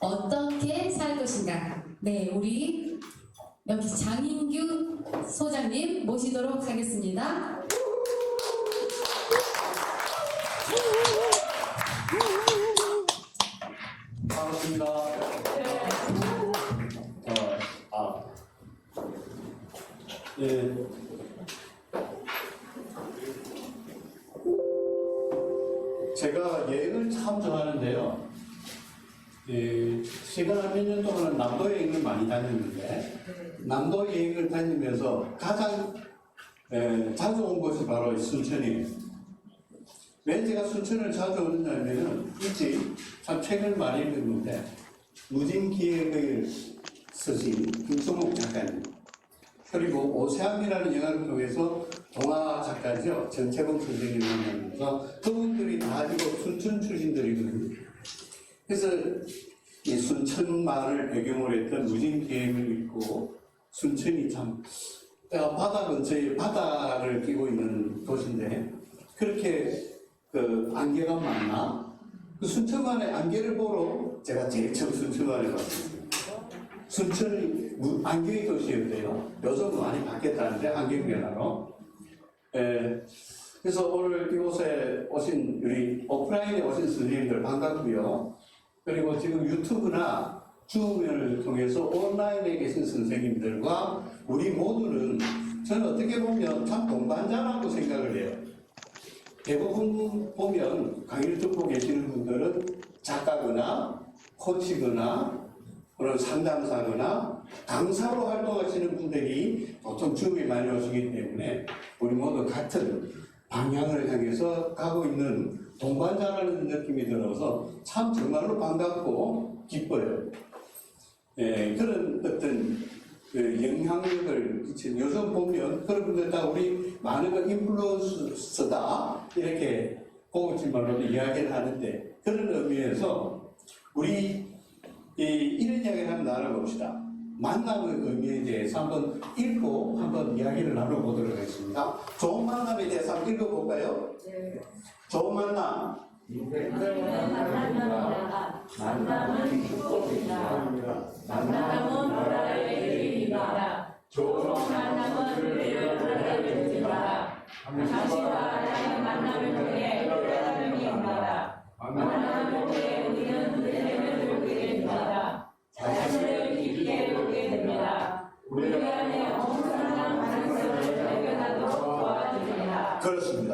어떻게 살 것인가? 네, 우리 여기 장인규 소장님 모시도록 하겠습니다. 반갑습니다. 네. 제가 여행을 참 좋아하는데요. 제가 몇 년 동안 남도 여행을 많이 다녔는데, 남도 여행을 다니면서 가장 자주 온 곳이 바로 순천이에요. 왜 제가 순천을 자주 오느냐면은, 일찍 참 책을 많이 읽었는데, 무진기획을 쓰신 김성옥 작가님, 그리고 오세암이라는 영화를 통해서 동화 작가죠. 전채봉 선생님을 만나면서 그분들이 다 지금 순천 출신들이거든요. 그래서 이 순천만을 배경으로 했던 무진기행을 읽고, 순천이 참 바다 근처에 바다를 끼고 있는 도시인데 그렇게 그 안개가 많나? 그 순천만의 안개를 보러 제가 제일 처음 순천만에 갔습니다. 순천이 안개의 도시였대요. 요즘은 많이 바뀌었다는데 안개 변화로. 그래서 오늘 이곳에 오신 우리 오프라인에 오신 선생님들 반갑고요. 그리고 지금 유튜브나 줌을 통해서 온라인에 계신 선생님들과 우리 모두는 저는 어떻게 보면 참 동반자라고 생각을 해요. 대부분 보면 강의를 듣고 계시는 분들은 작가거나 코치거나 그런 상담사거나 강사로 활동하시는 분들이 보통 줌에 많이 오시기 때문에 우리 모두 같은 방향을 향해서 가고 있는 동반자라는 느낌이 들어서 참 정말로 반갑고 기뻐요. 그런 어떤 그 영향력을 끼치는, 요즘 보면 그런 분들 다 우리 많은 거 인플루언서다 이렇게 고급진말로도 이야기를 하는데, 그런 의미에서 우리 이런 이야기를 한번 나눠봅시다. 만남의 의미에 대해서 한번 읽고 한번 이야기를 나눠보도록 하겠습니다. 좋은 만남에 대해서 한번 읽어볼까요? 네. 좋은 만남. 만남은 축복입니다. 만남은 나라의 일입니다. 좋은 만남은 우리를 살아줍니다. 당신과 나의 만남을 통해 깨달음이 옵니다. 만남을 통해 우리는 은혜를 보게 됩니다. 자신을 깊게 보게 됩니다. 우리 안에 엄청난 가능성을 발견하도록 도와줍니다. 그렇습니다.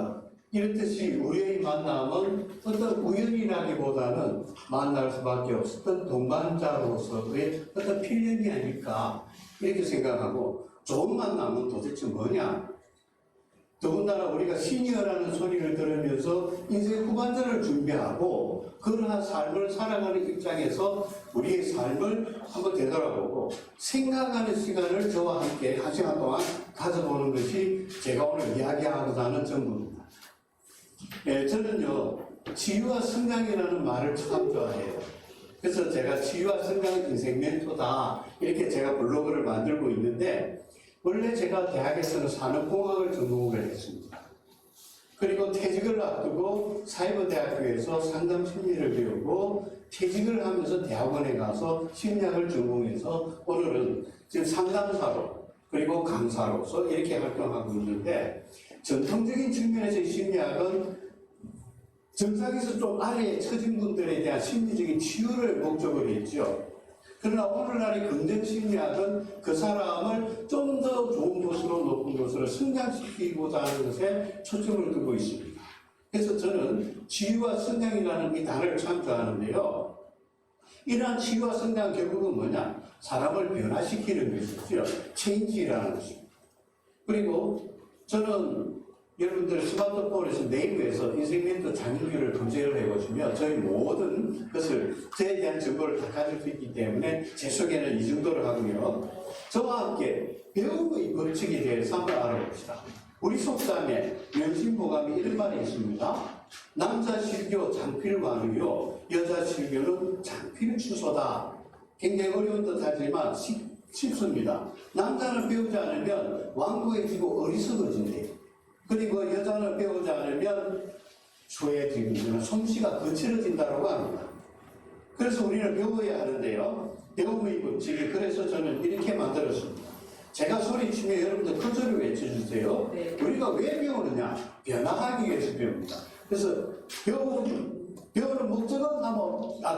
이렇듯이 우리의 만남은 어떤 우연이라기보다는 만날 수밖에 없었던 동반자로서의 어떤 필연이 아닐까 이렇게 생각하고, 좋은 만남은 도대체 뭐냐? 더군다나 우리가 시니어라는 소리를 들으면서 인생 후반전을 준비하고 그러한 삶을 살아가는 입장에서 우리의 삶을 한번 되돌아보고 생각하는 시간을 저와 함께 한 시간 동안 가져보는 것이 제가 오늘 이야기하고자 하는 전부입니다. 저는요, 치유와 성장이라는 말을 참 좋아해요. 그래서 제가 치유와 성장 인생 멘토다 이렇게 제가 블로그를 만들고 있는데, 원래 제가 대학에서는 산업공학을 전공을 했습니다. 그리고 퇴직을 앞두고 사이버대학교에서 상담심리를 배우고 퇴직을 하면서 대학원에 가서 심리학을 전공해서 오늘은 지금 상담사로 그리고 강사로서 이렇게 활동하고 있는데, 전통적인 측면에서 심리학은 정상에서 좀 아래에 처진 분들에 대한 심리적인 치유를 목적으로 했죠. 그러나 오늘날의 긍정심리학은 그 사람을 좀 더 좋은 곳으로, 높은 곳으로 성장시키고자 하는 것에 초점을 두고 있습니다. 그래서 저는 치유와 성장이라는 이 단어를 참 좋아하는데요. 이러한 치유와 성장 결국은 뭐냐? 사람을 변화시키는 것이죠. 체인지라는 것입니다. 그리고 저는 여러분들 스마트폰에서 네이버에서 인생 멘토 장인규를 검색을 해보시면 저희 모든 것을 저에 대한 정보를 다 가질 수 있기 때문에 제 소개는 이 정도로 하고요. 저와 함께 배움의 법칙에 대해서 한번 알아봅시다. 우리 속담에 명심보감에 이런 말이 있습니다. 남자 실교 장필관이요, 여자 실교는 장필추소다. 굉장히 어려운 듯하지만 쉽습니다. 남자는 배우지 않으면 완고해지고 어리석어진대요. 그리고 여자는 배우지 않으면 소외지는 솜씨가 거칠어진다고 합니다. 그래서 우리는 배워야 하는데요. 배움의 법칙을 그래서 저는 이렇게 만들었습니다. 제가 소리치면 여러분들 큰 소리 외쳐주세요. 네. 우리가 왜 배우느냐? 변화하기 위해서 배웁니다. 그래서 배우는 목적은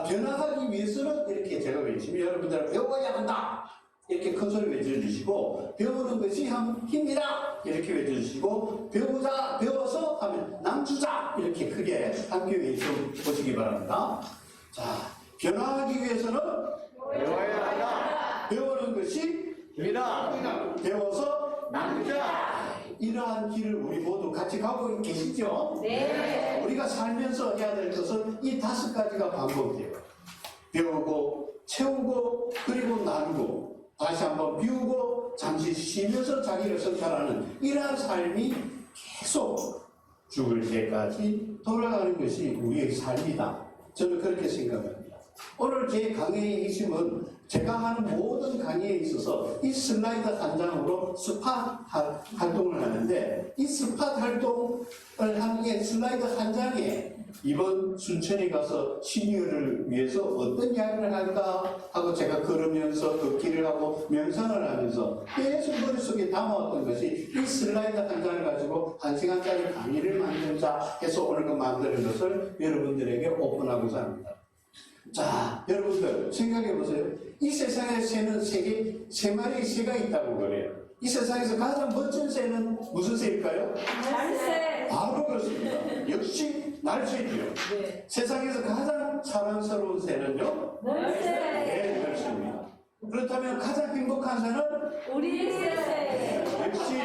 변화하기 위해서는 이렇게 제가 외치면 여러분들 배워야 한다. 이렇게 큰 소리 외쳐주시고, 배우는 것이 힘이다. 이렇게 외쳐주시고, 배워서 하면 남주자. 이렇게 크게 함께 외쳐보시기 바랍니다. 자, 변화하기 위해서는 배워야 한다. 배우는 것이 힘이다. 배워서 남자. 이러한 길을 우리 모두 같이 가고 계시죠? 네. 우리가 살면서 해야 될 것은 이 5가지가 반복돼요. 배우고, 채우고, 그리고 나누고, 다시 한번 비우고, 잠시 쉬면서 자기를 성찰하는 이러한 삶이 계속 죽을 때까지 돌아가는 것이 우리의 삶이다. 저는 그렇게 생각합니다. 오늘 제 강의의 핵심은 제가 하는 모든 강의에 있어서 이 슬라이드 한 장으로 스팟 활동을 하는데, 이 스팟 활동을 하는 게 슬라이드 한 장에 이번 순천에 가서 시니어를 위해서 어떤 이야기를 할까 하고 제가 걸으면서 걷기를 하고 명상을 하면서 계속 머릿속에 담아왔던 것이 이 슬라이드 한 장을 가지고 1시간짜리 강의를 만들자 해서 오늘 그 만드는 것을 여러분들에게 오픈하고자 합니다. 자, 여러분들 생각해 보세요. 이 세상에 새는 세 마리의 새가 있다고 그래요. 이 세상에서 가장 멋진 새는 무슨 새일까요? 날새. 바로 그렇습니다. 역시 날새지요. 네. 세상에서 가장 사랑스러운 새는요? 날새. 네, 그렇습니다. 그렇다면 가장 행복한 새는? 우리 새. 역시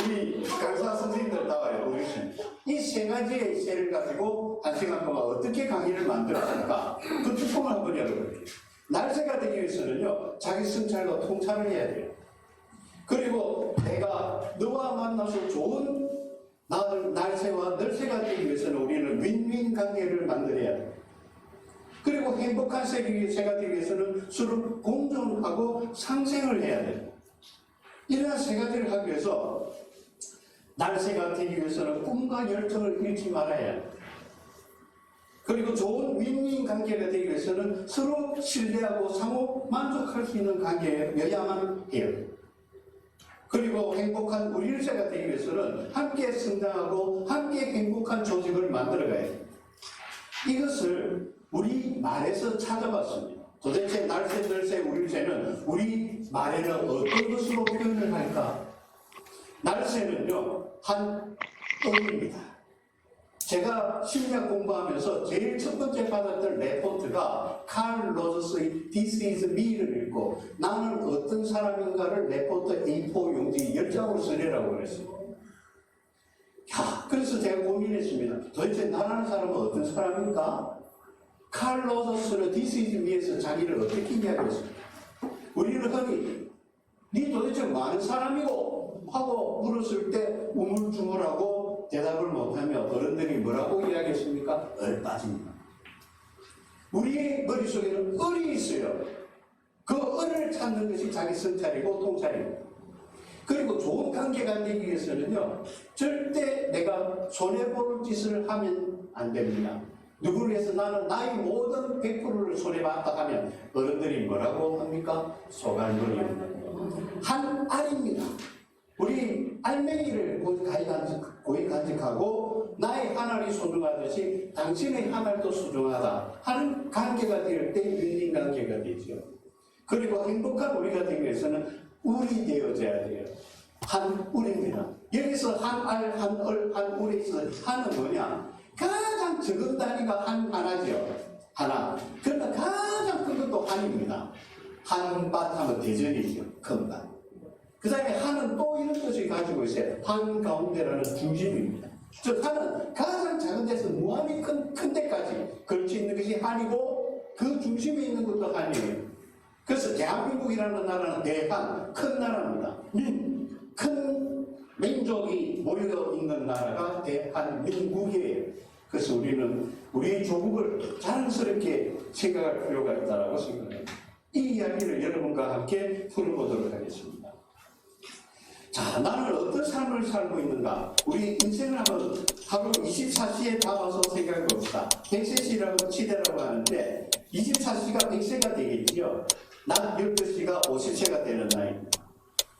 우리 강사 선생님들 나와요. 이 3가지의 새를 가지고 1시간 동안 어떻게 강의를 만들었을까? 그 뚜껑을 한번 열어볼게요. 날새가 되기 위해서는요, 자기 성찰과 통찰을 해야 돼요. 그리고 내가 너와 만나서 좋은 날새와 널새가 되기 위해서는 우리는 윈윈 관계를 만들어야 돼요. 그리고 행복한 새가 되기 위해서는 서로 공존하고 상생을 해야 돼요. 이러한 3가지를 하기 위해서 날새가 되기 위해서는 꿈과 열정을 잃지 말아야 해요. 그리고 좋은 윈윈 관계가 되기 위해서는 서로 신뢰하고 상호 만족할 수 있는 관계여야만 해요. 그리고 행복한 우리일체가 되기 위해서는 함께 성장하고 함께 행복한 조직을 만들어가야 해요. 이것을 우리 말에서 찾아봤습니다. 도대체 날새, 널새, 우리일체는 우리 말에는 어떤 것으로 표현을 할까? 날새는요, 한 똥입니다. 제가 심리학 공부하면서 제일 첫 번째 받았던 레포트가 칼 로저스의 This is me를 읽고 나는 어떤 사람인가를 레포트 A4 용지 10장으로 쓰려고 그랬어요. 그래서 제가 고민했습니다. 도대체 나라는 사람은 어떤 사람인가? 칼 로저스는 This is me에서 자기를 어떻게 이야기했습니까? 우리는 흔히 네 도대체 많은 사람이고 하고 물었을 때 우물쭈물하고 대답을 못하면 어른들이 뭐라고 이야기했습니까? 빠집니다. 우리의 머릿속에는 을이 있어요. 그 을을 찾는 것이 자기 성찰이고 통찰입니다. 그리고 좋은 관계가 되기 위해서는요, 절대 내가 손해볼 짓을 하면 안 됩니다. 누구를 위해서 나는 나의 모든 100%를 손해봤다 하면 어른들이 뭐라고 합니까? 소갈머리입니다. 한 알입니다. 우리 알맹이를 고이 간직하고 나의 한 알이 소중하듯이 당신의 한 알도 소중하다 하는 관계가 될 때 윈윈 관계가 되죠. 그리고 행복한 우리가 되기 위해서는 울이 되어져야 돼요. 한 울입니다. 여기서 한 알, 한 얼, 한 울에서 한은 뭐냐? 가장 적은 단위가 하나죠. 하나. 그러나 가장 큰 것도 한입니다. 한밭 하면 대전이죠. 큰 밭. 그 다음에 한은 또 이런 것을 가지고 있어요. 한가운데라는 중심입니다. 즉 한은 가장 작은 데서 무한히 큰 데까지 걸쳐 있는 것이 한이고 그 중심에 있는 것도 한이에요. 그래서 대한민국이라는 나라는 대한, 큰 나라입니다. 큰 민족이 모여 있는 나라가 대한민국이에요. 그래서 우리는 우리 조국을 자연스럽게 생각할 필요가 있다고 생각합니다. 이 이야기를 여러분과 함께 풀어보도록 하겠습니다. 자, 나는 어떤 삶을 살고 있는가? 우리 인생을 한번 하루 24시에 담아서 생각해 봅시다. 100cc라고 치대라고 하는데 24시간 나이가 100세가 되겠지요. 낮 12시가 50세가 되는 나이입니다.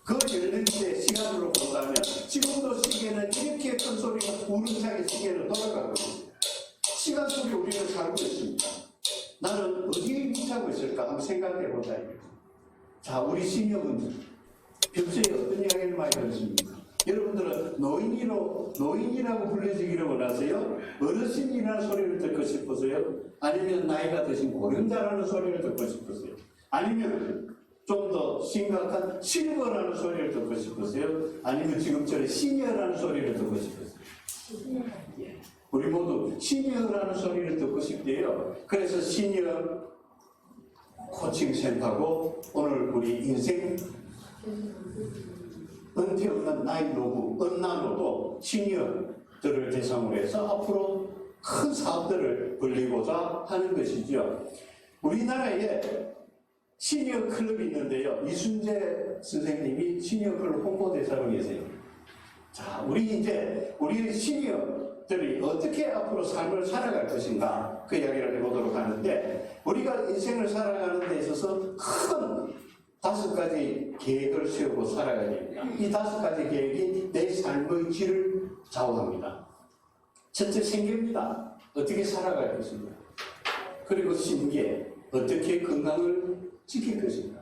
그 12시의 시간으로 본다면 지금도 시계는 이렇게 큰 소리가 우렁차게 시계는 돌아가고 있습니다. 시간 속에 우리는 살고 있습니다. 나는 어디에 위치하고 있을까 한번 생각해 보자. 자, 우리 시니어분들 평소에 어떤 이야기를 많이 들었습니까? 여러분들은 노인이라고 불려지기를 원하세요? 어르신이라는 소리를 듣고 싶으세요? 아니면 나이가 드신 고령자라는 소리를 듣고 싶으세요? 아니면 좀 더 심각한 실버라는 소리를 듣고 싶으세요? 아니면 지금처럼 시니어라는 소리를 듣고 싶으세요? 예. 우리 모두 시니어라는 소리를 듣고 싶대요. 그래서 시니어 코칭 센터고 오늘 우리 인생 은퇴 없는 나이 노부, 은나노도 시니어들을 대상으로 해서 앞으로 큰 사업들을 벌리고자 하는 것이죠. 우리나라에 시니어 클럽이 있는데요. 이순재 선생님이 시니어 클럽 홍보대사로 계세요. 자, 우리 시니어들이 어떻게 앞으로 삶을 살아갈 것인가 그 이야기를 해보도록 하는데 우리가 인생을 살아가는 데 있어서 큰 5가지 계획을 세우고 살아가야 됩니다. 이 5가지 계획이 내 삶의 질을 좌우합니다. 첫째 생계입니다. 어떻게 살아갈 것인가. 그리고 신계, 어떻게 건강을 지킬 것인가.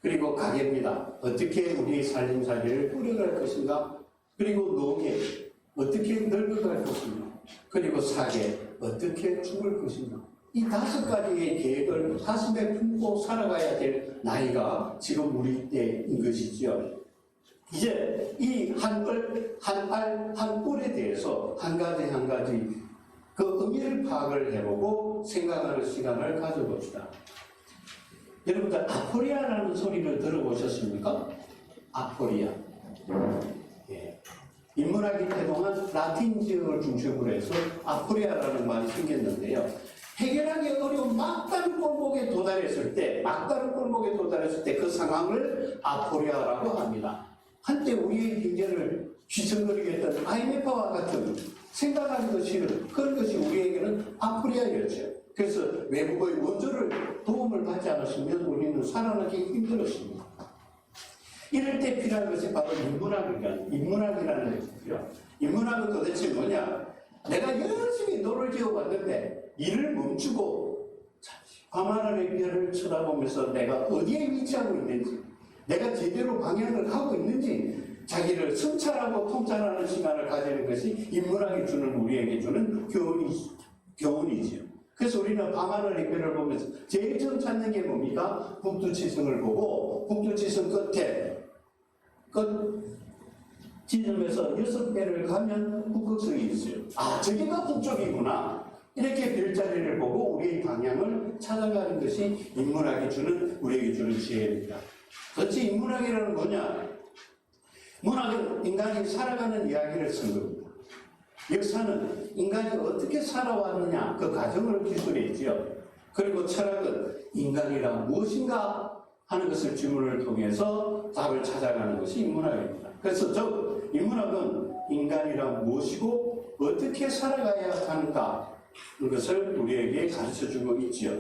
그리고 가계입니다. 어떻게 우리의 살림살이를 꾸려갈 것인가. 그리고 노계, 어떻게 늙어갈 것인가. 그리고 사계, 어떻게 죽을 것인가. 이 5가지의 계획을 가슴에 품고 살아가야 될 나이가 지금 우리 때인 것이지요. 이제 이 한 알, 한 뿔에 대해서 한 가지 그 의미를 파악을 해보고 생각하는 시간을 가져봅시다. 여러분들 아포리아라는 소리를 들어보셨습니까? 아포리아. 예. 인문학이 그동안 라틴 지역을 중심으로 해서 아포리아라는 말이 생겼는데요. 해결하기 어려운 막다른 골목에 도달했을 때 그 상황을 아포리아라고 합니다. 한때 우리의 경제를 휘청거리게 했던 IMF와 같은 생각하는 것이 그런 것이 우리에게는 아포리아였죠. 그래서 외국의 원조를 도움을 받지 않았으면 우리는 살아나기 힘들었습니다. 이럴 때 필요한 것이 바로 인문학이라는 것이죠. 인문학은 도대체 뭐냐? 내가 열심히 노를 지어봤는데 일을 멈추고 밤하늘의 별을 쳐다보면서 내가 어디에 위치하고 있는지, 내가 제대로 방향을 가고 있는지 자기를 성찰하고 통찰하는 시간을 가지는 것이 인문학이 주는 우리에게 주는 교훈이지요. 그래서 우리는 밤하늘의 별을 보면서 제일 처음 찾는 게 뭡니까? 북두지성을 보고 북두지성 끝 지점에서 6배를 가면 북극성이 있어요. 아, 저기가 북쪽이구나. 이렇게 별자리를 보고 우리의 방향을 찾아가는 것이 인문학이 주는 우리에게 주는 지혜입니다. 도대체 인문학이라는 뭐냐? 문학은 인간이 살아가는 이야기를 쓴 겁니다. 역사는 인간이 어떻게 살아왔느냐 그 과정을 기술했지요. 그리고 철학은 인간이란 무엇인가 하는 것을 질문을 통해서 답을 찾아가는 것이 인문학입니다. 그래서 인문학은 인간이란 무엇이고 어떻게 살아가야 하는가 그것을 우리에게 가르쳐주고 있지요.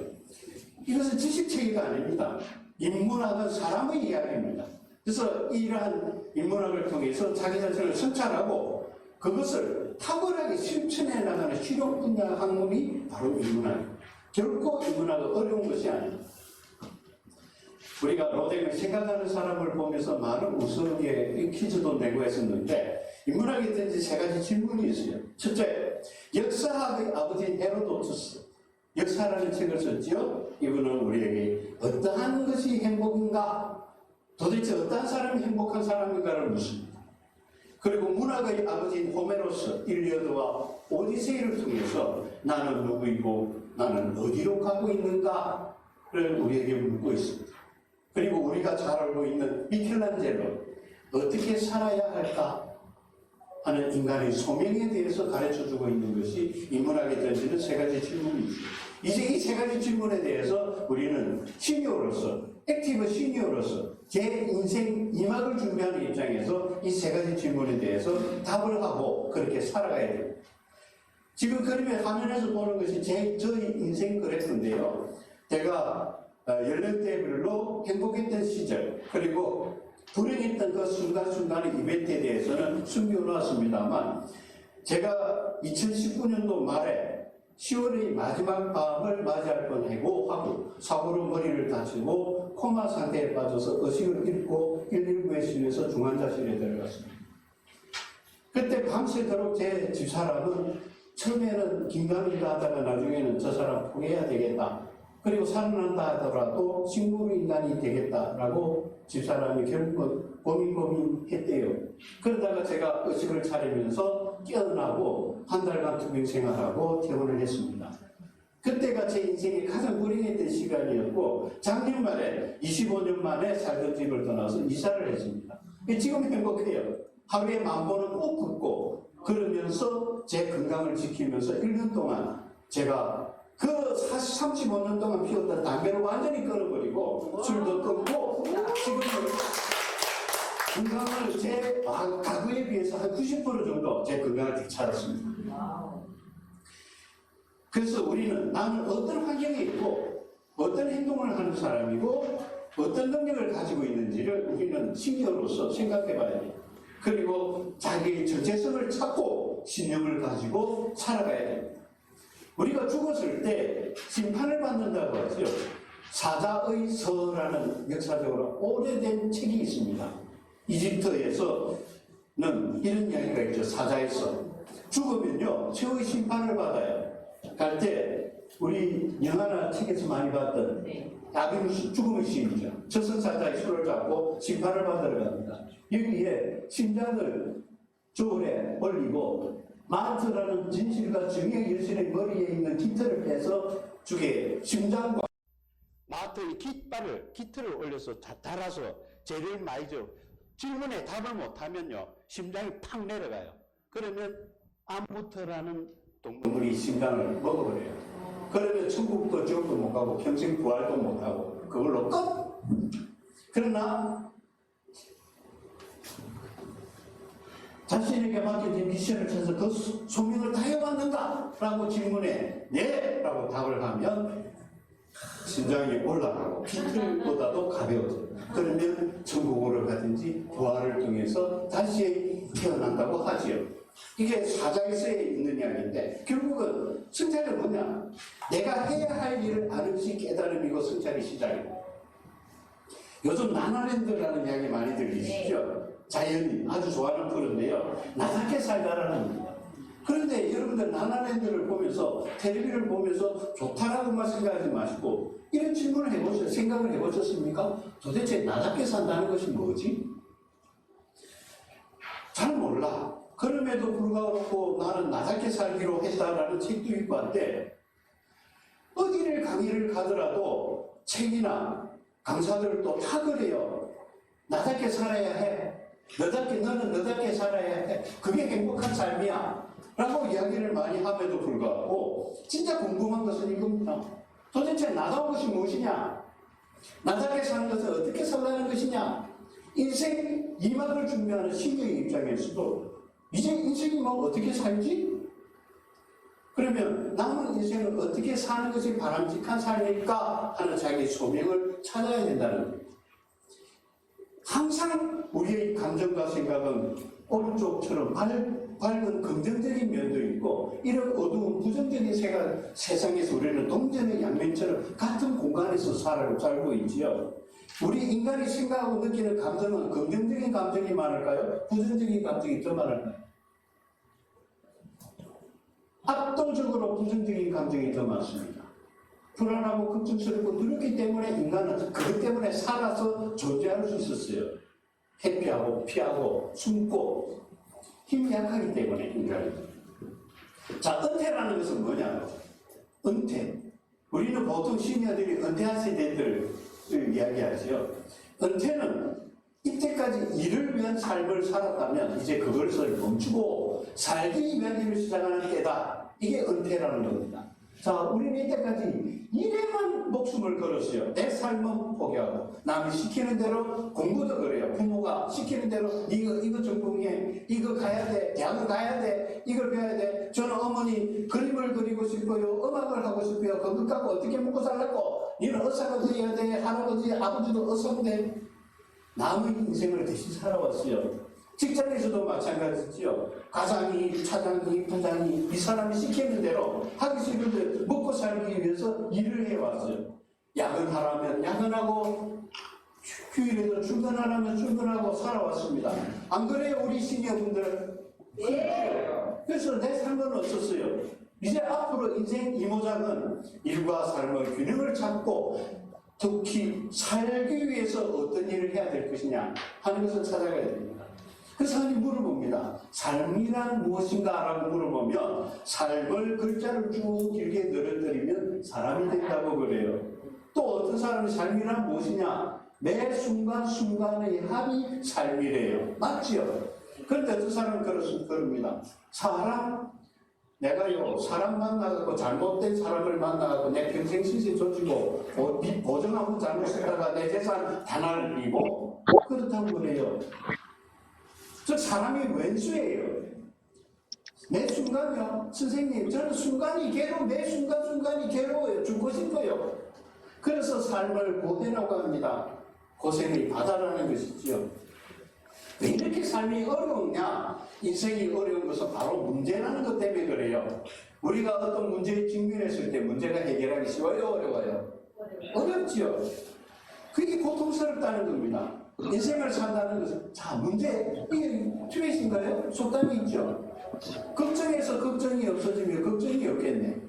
이것은 지식체계가 아닙니다. 인문학은 사람의 이야기입니다. 그래서 이러한 인문학을 통해서 자기 자신을 성찰하고 그것을 탁월하게 실천해 나가는 실용 분야 학문이 바로 인문학입니다. 결코 인문학은 어려운 것이 아닙니다. 우리가 로댕을 생각하는 사람을 보면서 많은 우스갯 퀴즈도 내고 했었는데 인문학에 대한 3가지 질문이 있어요. 첫째, 역사학의 아버지인 헤로도투스 역사라는 책을 썼지요. 이분은 우리에게 어떠한 것이 행복인가, 도대체 어떠한 사람이 행복한 사람인가를 묻습니다. 그리고 문학의 아버지인 호메로스, 일리어드와 오디세이를 통해서 나는 누구이고 나는 어디로 가고 있는가를 우리에게 묻고 있습니다. 그리고 우리가 잘 알고 있는 미켈란젤로 어떻게 살아야 할까 하는 인간의 소명에 대해서 가르쳐주고 있는 것이 인문학에 던지는 3가지 질문이죠. 이제 이 3가지 질문에 대해서 우리는 시니어로서, 액티브 시니어로서 제 인생 2막을 준비하는 입장에서 이 3가지 질문에 대해서 답을 하고 그렇게 살아가야 됩니다. 지금 그림에 화면에서 보는 것이 저희 인생 그래프인데요. 제가 연령대별로 행복했던 시절 그리고 불행했던 그 순간순간의 이벤트에 대해서는 숨겨놓았습니다만 제가 2019년도 말에 10월의 마지막 밤을 맞이할 뻔하고 하고 사고로 머리를 다치고 코마 상태에 빠져서 의식을 잃고 119에 실려서 중환자실에 들어갔습니다. 그때 밤새도록 제 집사람은 처음에는 긴가민가 하다가 나중에는 저 사람 포기해야 되겠다. 그리고 살아난다 하더라도 식물 인간이 되겠다라고 집사람이 결국은 고민했대요. 그러다가 제가 의식을 차리면서 깨어나고 한 달간 투병 생활하고 퇴원을 했습니다. 그때가 제 인생의 가장 불행했던 시간이었고 작년 말에 25년 만에 살던 집을 떠나서 이사를 했습니다. 지금 행복해요. 하루에 10,000번은 꼭 걷고 그러면서 제 건강을 지키면서 1년 동안 제가 그 35년 동안 피웠던 담배를 완전히 끊어버리고 술도 끊고 지금은 건강을 제 과거에 비해서 한 90% 정도 제 건강을 되찾았습니다. 그래서 우리는 나는 어떤 환경에 있고 어떤 행동을 하는 사람이고 어떤 능력을 가지고 있는지를 우리는 신경으로서 생각해 봐야 돼요. 그리고 자기의 정체성을 찾고 신념을 가지고 살아가야 됩니다. 우리가 죽었을 때 심판을 받는다고 하죠. 사자의 서라는 역사적으로 오래된 책이 있습니다. 이집트에서는 이런 이야기가 있죠. 사자의 서. 죽으면요 최후의 심판을 받아요. 갈 때 우리 영화나 책에서 많이 봤던 야비무스 죽음의 시인이죠. 저승사자의 손을 잡고 심판을 받으러 갑니다. 여기에 심장을 조울에 올리고 마트라는 진실과 정의의 열쇠의 머리에 있는 깃털을 빼서 죽게 심장과 마트의 깃털을 올려서 달아서 재료를 많이 줘. 질문에 답을 못하면요 심장이 팍 내려가요. 그러면 암부터라는 동물이 심장을 먹어버려요. 그러면 천국도 지옥도 못 가고 평생 부활도 못 하고 그걸로 끝. 그러나 자신에게 맡겨진 미션을 찾아서 그 소명을 다해왔는가? 라고 질문에 네! 라고 답을 하면 심장이 올라가고 깃털보다도 가벼워져요. 그러면 천국으로 가든지 부활을 통해서 다시 태어난다고 하지요. 이게 사자에서에 있는 이야기인데 결국은 성찰은 뭐냐? 내가 해야 할 일을 아는 것이 깨달음이고 성찰의 시작이고 요즘 나나랜드라는 이야기 많이 들리시죠? 자연인 아주 좋아하는 프로인데요. 나답게 살다라는 겁니다. 그런데 여러분들 나나랜드를 보면서 텔레비를 보면서 좋다라고만 생각하지 마시고 이런 질문을 해보세요. 생각을 해보셨습니까? 도대체 나답게 산다는 것이 뭐지? 잘 몰라. 그럼에도 불구하고 나는 나답게 살기로 했다라는 책도 있고 한데 어디를 강의를 가더라도 책이나 강사들도 다 그래요. 나답게 살아야 해. 너는 너답게 살아야 해. 그게 행복한 삶이야. 라고 이야기를 많이 함에도 불구하고 진짜 궁금한 것은 이겁니다. 도대체 나다운 것이 무엇이냐? 나답게 사는 것은 어떻게 살라는 것이냐? 인생 2막을 준비하는 신경의 입장에서도 이제 인생이 뭐 어떻게 살지? 그러면 남은 인생을 어떻게 사는 것이 바람직한 삶일까 하는 자기의 소명을 찾아야 된다는 겁니다. 항상 우리의 감정과 생각은 오른쪽처럼 밝은 긍정적인 면도 있고 이런 어두운 부정적인 세상에서 우리는 동전의 양면처럼 같은 공간에서 살고 있지요. 우리 인간이 생각하고 느끼는 감정은 긍정적인 감정이 많을까요? 부정적인 감정이 더 많을까요? 압도적으로 부정적인 감정이 더 많습니다. 불안하고 걱정스럽고 두렵기 때문에 인간은 그것 때문에 살아서 존재할 수 있었어요. 회피하고 피하고 숨고 힘이 약하기 때문에 인간이. 자, 은퇴라는 것은 뭐냐? 은퇴. 우리는 보통 시니어들이 은퇴한 세대들을 이야기하죠. 은퇴는 이때까지 일을 위한 삶을 살았다면 이제 그것을 멈추고 살기 위한 일을 시작하는 때다. 이게 은퇴라는 겁니다. 자, 우리는 이때까지 일에만 목숨을 걸었어요. 내 삶은 포기하고 남이 시키는 대로 공부도 그래요. 부모가 시키는 대로 이거 전공해, 이거 가야 돼, 대학을 가야 돼, 이걸 배워야 돼. 저는 어머니 그림을 그리고 싶어요, 음악을 하고 싶어요. 그것 갖고 어떻게 먹고 살라고 너는 의사가 되어야 돼. 할아버지, 아버지도 의사가 돼. 남의 인생을 대신 살아왔어요. 직장에서도 마찬가지지요. 과장이, 차장이, 부장이 이 사람이 시키는 대로 하기 싫은데 먹고 살기 위해서 일을 해왔어요. 야근하라면 야근하고 휴일에도 출근하라면 출근하고 살아왔습니다. 안 그래요, 우리 시니어분들? 네. 그래서 내 삶은 없었어요. 이제 앞으로 인생 이모작은 일과 삶의 균형을 찾고 특히 살기 위해서 어떤 일을 해야 될 것이냐 하는 것을 찾아가야 됩니다. 그 사람이 물어봅니다. 삶이란 무엇인가? 라고 물어보면 삶을 글자를 쭉 길게 늘어뜨리면 사람이 된다고 그래요. 또 어떤 사람이 삶이란 무엇이냐? 매 순간순간의 합이 삶이래요. 맞지요? 그런데 어떤 사람은 그럽니다. 내가요, 사람 만나고 잘못된 사람을 만나고 내 평생 시세 조지고 보증하고 잘못했다가 내 재산 다 날리고 그렇다고 그래요. 저 사람이 왼수예요. 매 순간요, 선생님, 저는 매 순간순간이 괴로워요. 죽고 싶어요. 그래서 삶을 고대라고 합니다. 고생의 바다라는 것이지요. 왜 이렇게 삶이 어려우냐? 인생이 어려운 것은 바로 문제라는 것 때문에 그래요. 우리가 어떤 문제에 직면했을 때 문제가 해결하기 쉬워요? 어려워요? 어렵지요. 그게 고통스럽다는 겁니다. 인생을 산다는 것은, 자, 문제, 이게 트윗인가요? 속담이 있죠. 걱정해서 걱정이 없어지면 걱정이 없겠네.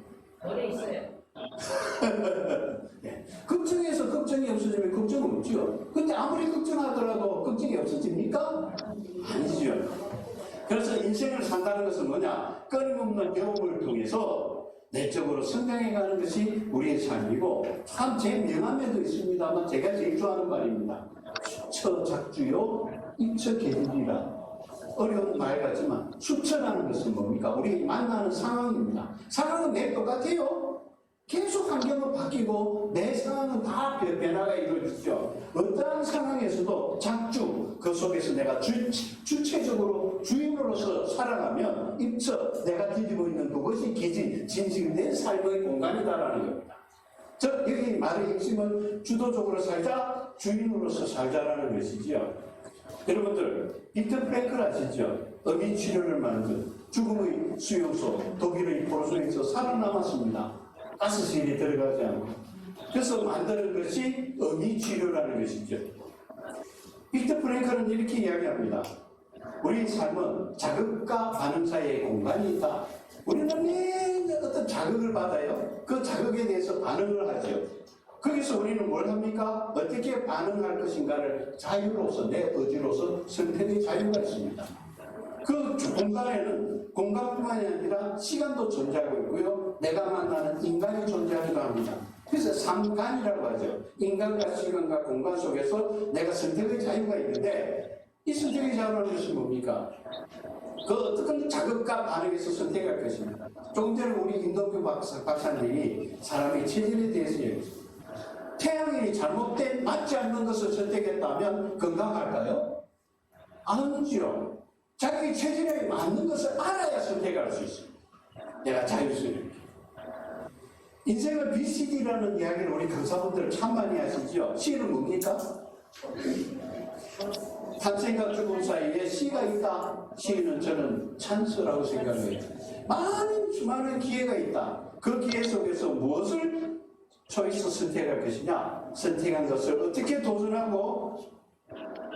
오래 있어요. 네. 걱정해서 걱정이 없어지면 걱정 없죠. 근데 아무리 걱정하더라도 걱정이 없어집니까? 아니죠. 그래서 인생을 산다는 것은 뭐냐? 끊임없는 경험을 통해서 내적으로 성장해가는 것이 우리의 삶이고, 참 제 명함에도 있습니다만 제가 제일 좋아하는 말입니다. 수처작주요 입처계리라. 어려운 말 같지만 수처라는 것은 뭡니까? 우리 만나는 상황입니다. 상황은 매일 똑같아요. 계속 환경은 바뀌고 내 상황은 다 변화가 이루어지죠. 어떠한 상황에서도 작주, 그 속에서 내가 주체적으로 주인으로서 살아가면 입처, 내가 뒤지고 있는 그것이 기진, 진실된 삶의 공간이다라는 겁니다. 여기 말의 핵심은 주도적으로 살자, 주인으로서 살자라는 것이지요. 여러분들, 빅터 프랭클 아시죠? 어미 치료를 만든 죽음의 수용소, 독일의 포로소에서 살아남았습니다. 가스실이 들어가지 않고. 그래서 만드는 것이 어미 치료라는 것이죠. 빅터 프랭클은 이렇게 이야기합니다. 우리 삶은 자극과 반응 사이의 공간이 있다. 우리는 매일 어떤 자극을 받아요. 그 자극에 대해서 반응을 하죠. 거기서 우리는 뭘 합니까? 어떻게 반응할 것인가를 자유로서, 내 의지로서 선택의 자유가 있습니다. 그 공간에는 공간뿐만이 아니라 시간도 존재하고 있고요. 내가 만나는 인간이 존재하기도 합니다. 그래서 삼간이라고 하죠. 인간과 시간과 공간 속에서 내가 선택의 자유가 있는데, 이 선택의 자유라는 것이 뭡니까? 그 어떤 자극과 반응에서 선택할 것입니다. 조금 전에 우리 임동규 박사님이 사람의 체질에 대해서 얘기했습니다. 태양이 잘못된 맞지 않는 것을 선택했다면 건강할까요? 아니지요. 자기 체질에 맞는 것을 알아야 선택할 수 있습니다. 내가 자유스럽게. 인생을 BCD라는 이야기를 우리 강사분들 참 많이 하시죠. C는 뭡니까? 탄생과 죽음 사이에 C가 있다. C는 저는 찬스라고 생각해요. 많은 기회가 있다. 그 기회 속에서 무엇을 초이스 선택할 것이냐? 선택한 것을 어떻게 도전하고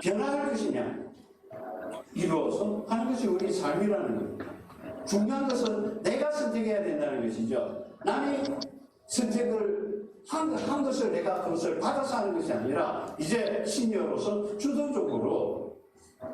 변화할 것이냐? 이루어서 하는 것이 우리 삶이라는 겁니다. 중요한 것은 내가 선택해야 된다는 것이죠. 남이 선택을 한 것을 내가 그것을 받아서 하는 것이 아니라 이제 시니어로서 주도적으로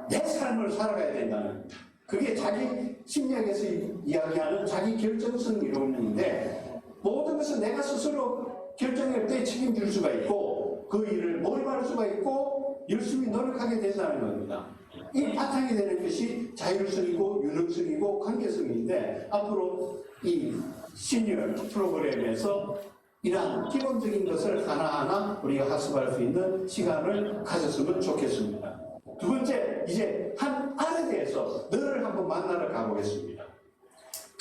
내 삶을 살아가야 된다는 겁니다. 그게 자기 심리학에서 이야기하는 자기 결정성 이론인데, 모든 것은 내가 스스로 결정할 때 책임질 수가 있고 그 일을 몰입할 수가 있고 열심히 노력하게 된다는 겁니다. 이 바탕이 되는 것이 자율성이고 유능성이고 관계성인데, 앞으로 이 시니어 프로그램에서 이러한 기본적인 것을 하나하나 우리가 학습할 수 있는 시간을 가졌으면 좋겠습니다. 두 번째, 이제 한 알에 대해서 너를 한번 만나러 가보겠습니다.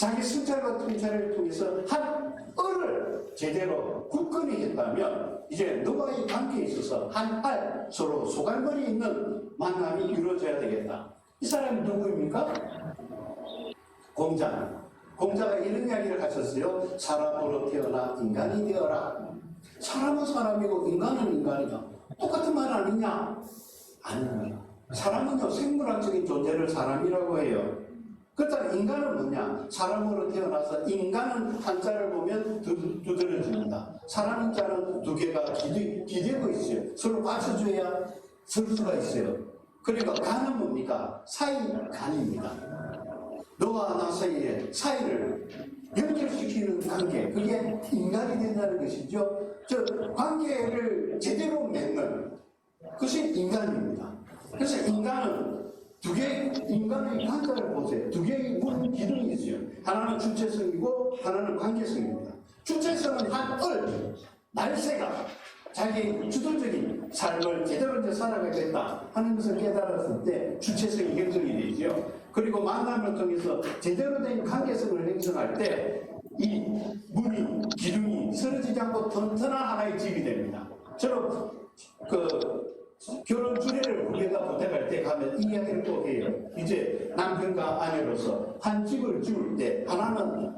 자기 승찰과 통찰을 통해서 한 을을 제대로 굳건히 했다면 이제 너와의 관계에 있어서 한 알, 서로 소갈머리 있는 만남이 이루어져야 되겠다. 이 사람이 누구입니까? 공자. 공자가 이런 이야기를 하셨어요. 사람으로 태어나 인간이 되어라. 사람은 사람이고 인간은 인간이다. 똑같은 말 아니냐? 아닙니다. 사람은요, 생물학적인 존재를 사람이라고 해요. 그렇다면 인간은 뭐냐? 사람으로 태어나서 인간은 한자를 보면 두드러집니다. 사람 한자는 두 개가 기대고 있어요. 서로 받쳐줘야 설 수가 있어요. 그리고 간은 뭡니까? 사이 간입니다. 너와 나 사이에 사이를 연결시키는 관계, 그게 인간이 된다는 것이죠. 저 관계를 제대로 맺는 그것이 인간입니다. 그래서 인간은 인간의 관자를 보세요. 두 개의 문 기둥이 있어요. 하나는 주체성이고 하나는 관계성입니다. 주체성은 한 날새가 자기 주도적인 삶을 제대로 이제 살아가겠다 하는 것을 깨달았을 때 주체성이 형성이 되죠. 그리고 만남을 통해서 제대로 된 관계성을 형성할 때 이 문이, 기둥이 쓰러지지 않고 튼튼한 하나의 집이 됩니다. 저는 결혼 주례를 우리가 부탁할 때 가면 이 이야기를 꼭 해요. 이제 남편과 아내로서 한 집을 지을 때 하나는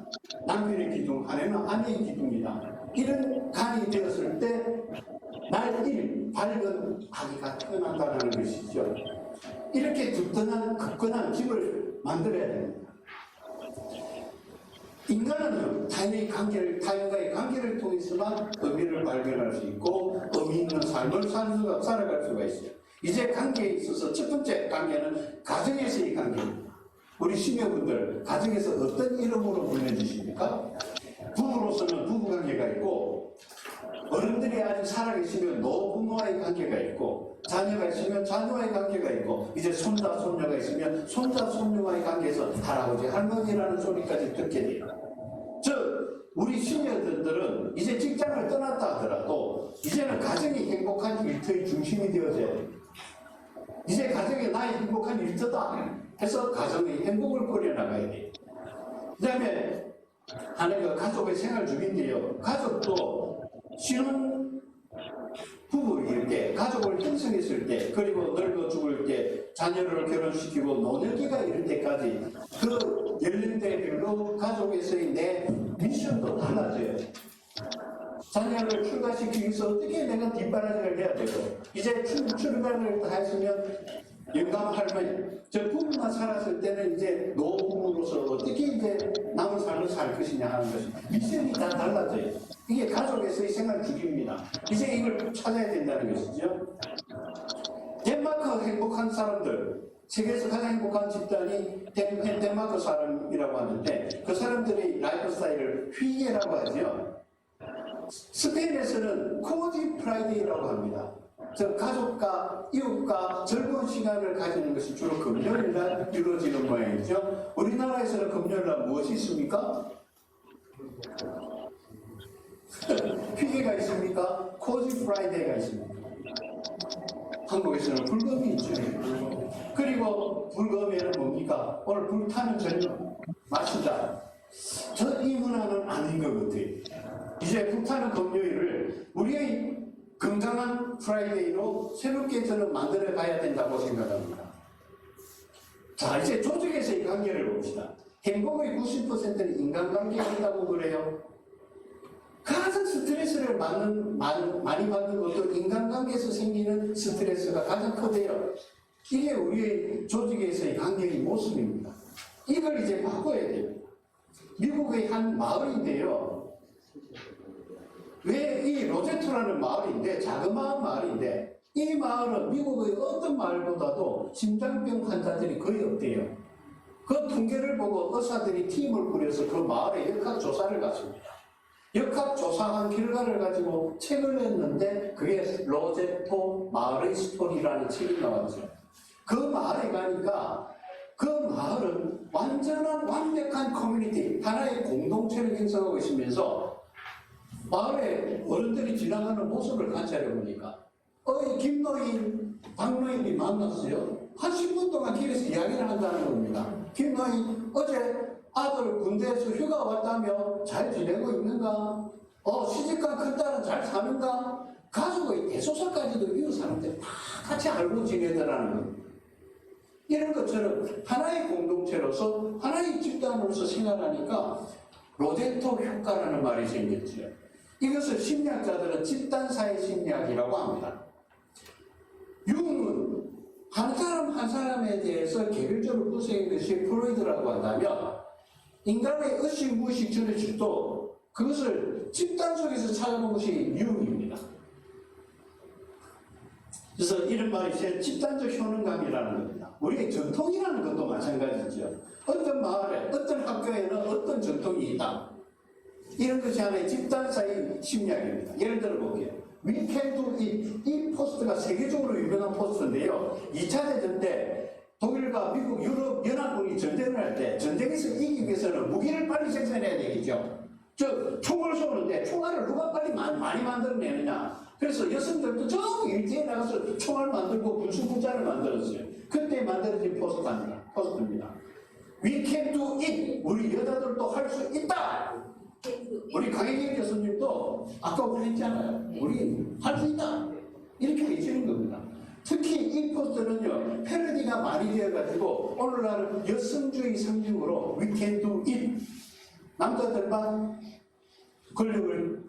남편의 기둥, 하나는 아내의 기둥이다. 이런 간이 되었을 때 날 1 밝은 아기가 태어난다는 것이죠. 이렇게 든든한 굳건한 집을 만들어야 됩니다. 인간은 타인과의 관계를 통해서만 의미를 발견할 수 있고 의미 있는 삶을 살아갈 수가 있어요. 이제 관계에 있어서 첫 번째 관계는 가정에서의 관계입니다. 우리 시녀분들 가정에서 어떤 이름으로 불러주십니까? 부부로서는 부부관계가 있고 어른들이 아직 살아계시면 노부모와의 관계가 있고 자녀가 있으면 자녀와의 관계가 있고 이제 손자 손녀가 있으면 손자 손녀와의 관계에서 할아버지 할머니라는 소리까지 듣게 돼요. 우리 시니어들은 이제 직장을 떠났다 하더라도 이제는 가정이 행복한 일터의 중심이 되어져야 됩니다. 이제 가정이 나의 행복한 일터다 해서 가정의 행복을 꾸려나가야 돼요. 그 다음에 하나가 가족의 생활 중인데요. 가족도 신혼 부부일 때, 가족을 형성했을 때, 그리고 늙어 죽을 때, 자녀를 결혼시키고 노년기가 이를 때까지 그 연령대별로 가족에서의 내 미션도 달라져요. 자녀를 출가시키기 위해서 어떻게 내가 뒷바라지를 해야 되고, 이제 출가를 다 했으면 영감 할머니, 저 부부만 살았을 때는 이제 노부모로서 어떻게 이제 남은 삶을 살 것이냐 하는 것이 미션이 다 달라져요. 이게 가족에서의 생활 주기입니다. 이제 이걸 찾아야 된다는 것이죠. 덴마크 행복한 사람들, 세계에서 가장 행복한 집단이 덴마크 사람이라고 하는데 그 사람들의 라이프 스타일을 휘게라고 하죠. 스페인에서는 코지 프라이데이라고 합니다. 저 가족과 이웃과 즐거운 시간을 가지는 것이 주로 금요일날 이루어지는 모양이죠. 우리나라에서는 금요일날 무엇이 있습니까? 휘게가 있습니까? 코지 프라이데이가 있습니다. 한국에서는 불금이 있죠. 그리고 불금에는 뭡니까? 오늘 불타는 저녁 마시자. 저 이 문화는 아닌 것 같아요. 이제 불타는 금요일을 우리의 건강한 프라이데이로 새롭게 저는 만들어 가야 된다고 생각합니다. 자, 이제 조직에서의 관계를 봅시다. 행복의 90%는 인간관계이라고 그래요. 가장 스트레스를 많이 받는 것도 인간관계에서 생기는 스트레스가 가장 크대요. 이게 우리의 조직에서의 관계의 모습입니다. 이걸 이제 바꿔야 돼요. 미국의 한 마을인데요. 왜 이 로제토라는 마을인데, 자그마한 마을인데, 이 마을은 미국의 어떤 마을보다도 심장병 환자들이 거의 없대요. 그 통계를 보고 의사들이 팀을 꾸려서 그 마을에 역학조사를 갔습니다. 역학조사한 결과를 가지고 책을 냈는데 그게 로제토 마을의 스토리라는 책이 나왔죠. 그 마을에 가니까 그 마을은 완벽한 커뮤니티, 하나의 공동체를 형성하고 있으면서 마을에 어른들이 지나가는 모습을 관찰해 보니까 김노인, 박노인이 만났어요. 한 10분 동안 길에서 이야기를 한다는 겁니다. 김노인, 어제 아들 군대에서 휴가 왔다며 잘 지내고 있는가? 시집간 큰딸은 잘 사는가? 가족의 대소사까지도 이웃 사람들 다 같이 알고 지내더라는 것. 이런 것처럼 하나의 공동체로서 하나의 집단으로서 생활하니까 로제토 효과라는 말이 생겼지요. 이것을 심리학자들은 집단사회 심리학이라고 합니다. 융은 한 사람 한 사람에 대해서 개별적으로 분석한 것이 프로이드라고 한다면 인간의 의식, 무의식, 전의식도 그것을 집단 속에서 찾아본 것이 융입니다. 그래서 이런 말이 제 집단적 효능감이라는 겁니다. 우리의 전통이라는 것도 마찬가지죠. 어떤 마을에, 어떤 학교에는 어떤 전통이 있다. 이런 것이 하나의 집단사회 심리학입니다. 예를 들어 볼게요. 위켄도 이 포스트가 세계적으로 유명한 포스트인데요. 2차 대전 때 독일과 미국, 유럽 연합군이 전쟁을 할 때 전쟁에서 이기기 위해서는 무기를 빨리 생산해야 되겠죠. 총을 쏘는데 총알을 누가 빨리 많이 만들어내느냐. 그래서 여성들도 전부 일제에 나가서 총알 만들고 군수부자를 만들었어요. 그때 만들어진 포스트입니다. We can do it. 우리 여자들도 할 수 있다. 우리 강혜경 교수님도 아까 우리 했잖아요. 우리 할 수 있다. 이렇게 해주는 겁니다. 특히 이 포스터는요, 패러디가 많이 되어가지고 오늘날은 여성주의 상징으로 We can do it. 남자들만 권력을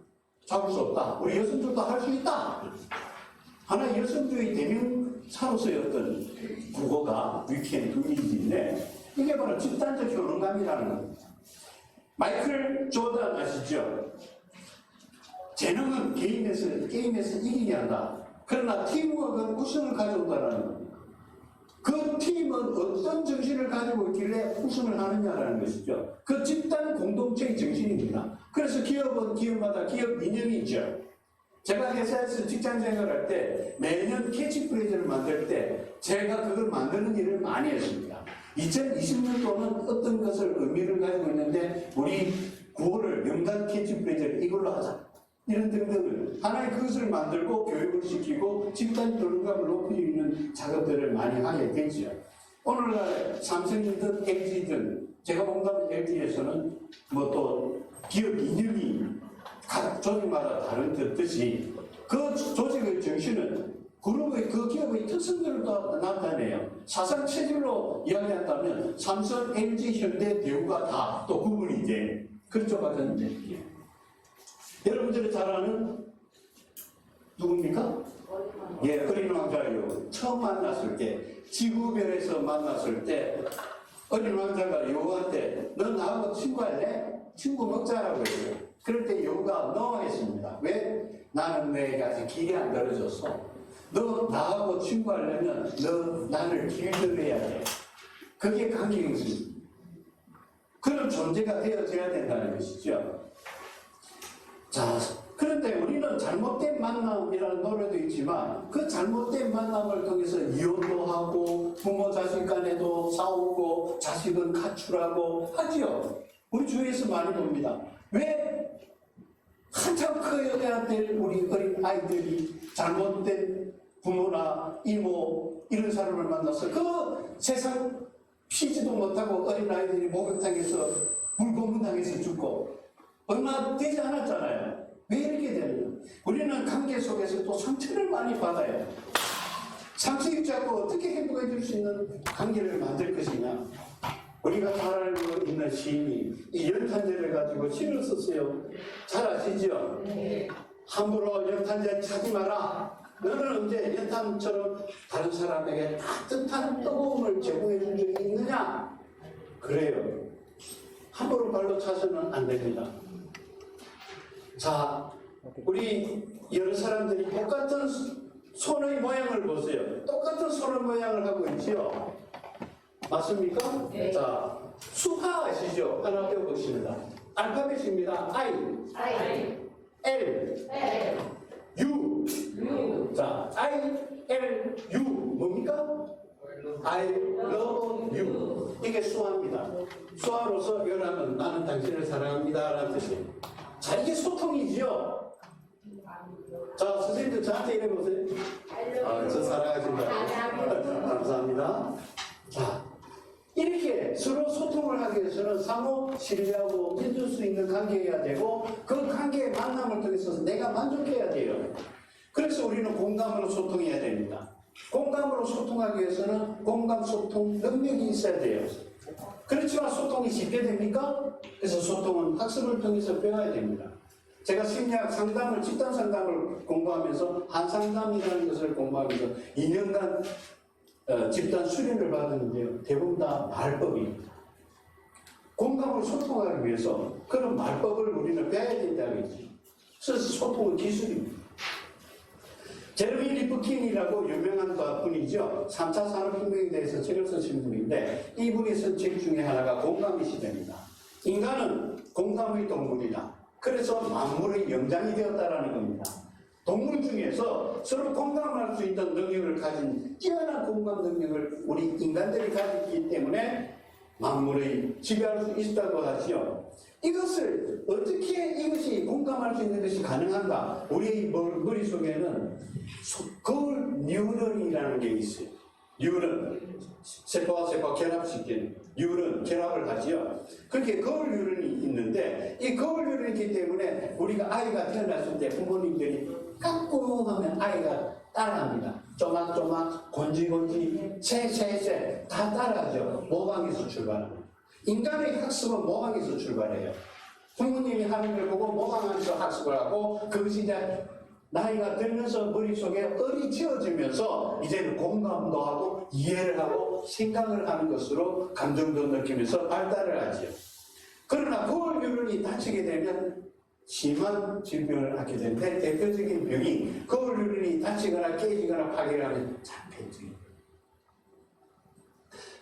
잡을 수 없다. 우리 여성들도 할 수 있다. 하나의 여성주의 대명사로서의 어떤 국어가 We can do it인데 이게 바로 집단적 효능감이라는 겁니다. 마이클 조던 아시죠? 재능은 게임에서 이기게 한다. 그러나 팀워크는 우승을 가져온다는 겁니다. 그 팀은 어떤 정신을 가지고 있길래 우승을 하느냐라는 것이죠. 그 집단 공동체의 정신입니다. 그래서 기업은 기업마다 기업 이념이 있죠. 제가 회사에서 직장 생활할 때 매년 캐치프레이즈를 만들 때 제가 그걸 만드는 일을 많이 했습니다. 2020년도는 어떤 것을 의미를 가지고 있는데 우리 구호를 명단 캐치프레이즈를 이걸로 하자. 이런 등등을 하나의 그것을 만들고 교육을 시키고 집단 교류감을 높이는 작업들을 많이 하게 되죠. 오늘날 삼성이든 LG든 제가 본다면 LG에서는 뭐 또 기업 이념이 각 조직마다 다른 듯이 그 조직의 정신은 그룹의 그 기업의 특성들을 또 나타내요. 사상 체질로 이야기한다면 삼성, LG, 현대, 대우가 다 또 구분이 돼. 그쪽 같은 느낌. 여러분들이 잘 아는 누굽니까? 예, 어린 왕자요. 처음 만났을 때, 지구별에서 만났을 때, 어린 왕자가 여우한테 너 나하고 친구할래? 친구 먹자라고 했어요. 그럴 때 여우가 no 했습니다. 왜? 나는 내가 아직 길이 안 떨어졌어. 너 나하고 친구하려면 너 나를 길들여야 돼. 그게 강경입니다. 그런 존재가 되어져야 된다는 것이죠. 자, 그런데 우리는 잘못된 만남이라는 노래도 있지만 그 잘못된 만남을 통해서 이혼도 하고 부모 자식 간에도 싸우고 자식은 가출하고 하지요. 우리 주위에서 많이 봅니다. 왜 한참 커야 될 우리 어린 아이들이 잘못된 부모나 이모 이런 사람을 만나서 그 세상 피지도 못하고 어린 아이들이 목욕탕에서 물고문당해서 죽고 얼마 되지 않았잖아요. 왜 이렇게 되느냐? 우리는 관계 속에서 또 상처를 많이 받아요. 상처 입지 않고 어떻게 행복해 줄 수 있는 관계를 만들 것이냐? 우리가 잘 알고 있는 시인이 이 연탄재를 가지고 시를 썼어요. 잘 아시죠? 함부로 연탄재 차지 마라. 너는 언제 연탄처럼 다른 사람에게 따뜻한 뜨거움을 제공해 준 적이 있느냐? 그래요. 함부로 발로 차서는 안 됩니다. 자, 우리 여러 사람들이 똑같은 손의 모양을 보세요. 똑같은 손의 모양을 하고 있지요. 맞습니까? 네. 자, 수화 아시죠? 하나 배워보십니다. 알파벳입니다. I, L, U. 자, I, L, U 뭡니까? I love you. 이게 수화입니다. 수화로서 요람은 나는 당신을 사랑합니다 라는 뜻이에요. 자, 이게 소통이지요. 자, 선생님들 저한테 이래보세요. 저 사랑하신다. 감사합니다. 자, 이렇게 서로 소통을 하기 위해서는 상호 신뢰하고 믿을 수 있는 관계여야 되고 그 관계의 만남을 통해서 내가 만족해야 돼요. 그래서 우리는 공감으로 소통해야 됩니다. 공감으로 소통하기 위해서는 공감 소통 능력이 있어야 돼요. 그렇지만 소통이 쉽게 됩니까? 그래서 소통은 학습을 통해서 배워야 됩니다. 제가 심리학 상담을, 집단 상담을 공부하면서 한상담이라는 것을 공부하면서 2년간 집단 수련을 받았는데요. 대부분 다 말법입니다. 공감을 소통하기 위해서 그런 말법을 우리는 배워야 된다는 거죠. 그래서 소통은 기술입니다. 제르미 리프킨이라고 유명한 분이죠. 3차 산업혁명에 대해서 책을 쓰신 분인데 이분이 쓴 책 중에 하나가 공감의 시대입니다. 인간은 공감의 동물이다. 그래서 만물의 영장이 되었다라는 겁니다. 동물 중에서 서로 공감할 수 있는 능력을 가진 뛰어난 공감 능력을 우리 인간들이 가지기 때문에 만물의 지배할 수 있다고 하지요. 이것을 어떻게 이것이 공감할 수 있는 것이 가능한가? 우리 머릿속에는 거울 뉴런이라는 게 있어요. 뉴런, 세포와 세포가 결합시키는 뉴런, 결합을 하지요. 그렇게 거울 뉴런이 있는데 이 거울 뉴런이기 때문에 우리가 아이가 태어났을 때 부모님들이 까꾸 하면 아이가 따라합니다. 쪼막쪼막, 곤지곤지, 새새새 다 따라하죠. 모방에서 출발합니다. 인간의 학습은 모방에서 출발해요. 부모님이 하는 걸 보고 모방하면서 학습을 하고 그것이 이제 나이가 들면서 머릿속에 얼이 지어지면서 이제는 공감도 하고 이해를 하고 생각을 하는 것으로 감정도 느끼면서 발달을 하죠. 그러나 거울 뉴런이 다치게 되면 심한 질병을 갖게 되는데 대표적인 병이 거울 뉴런이 다치거나 깨지거나 파괴를 하면 자폐증입니다.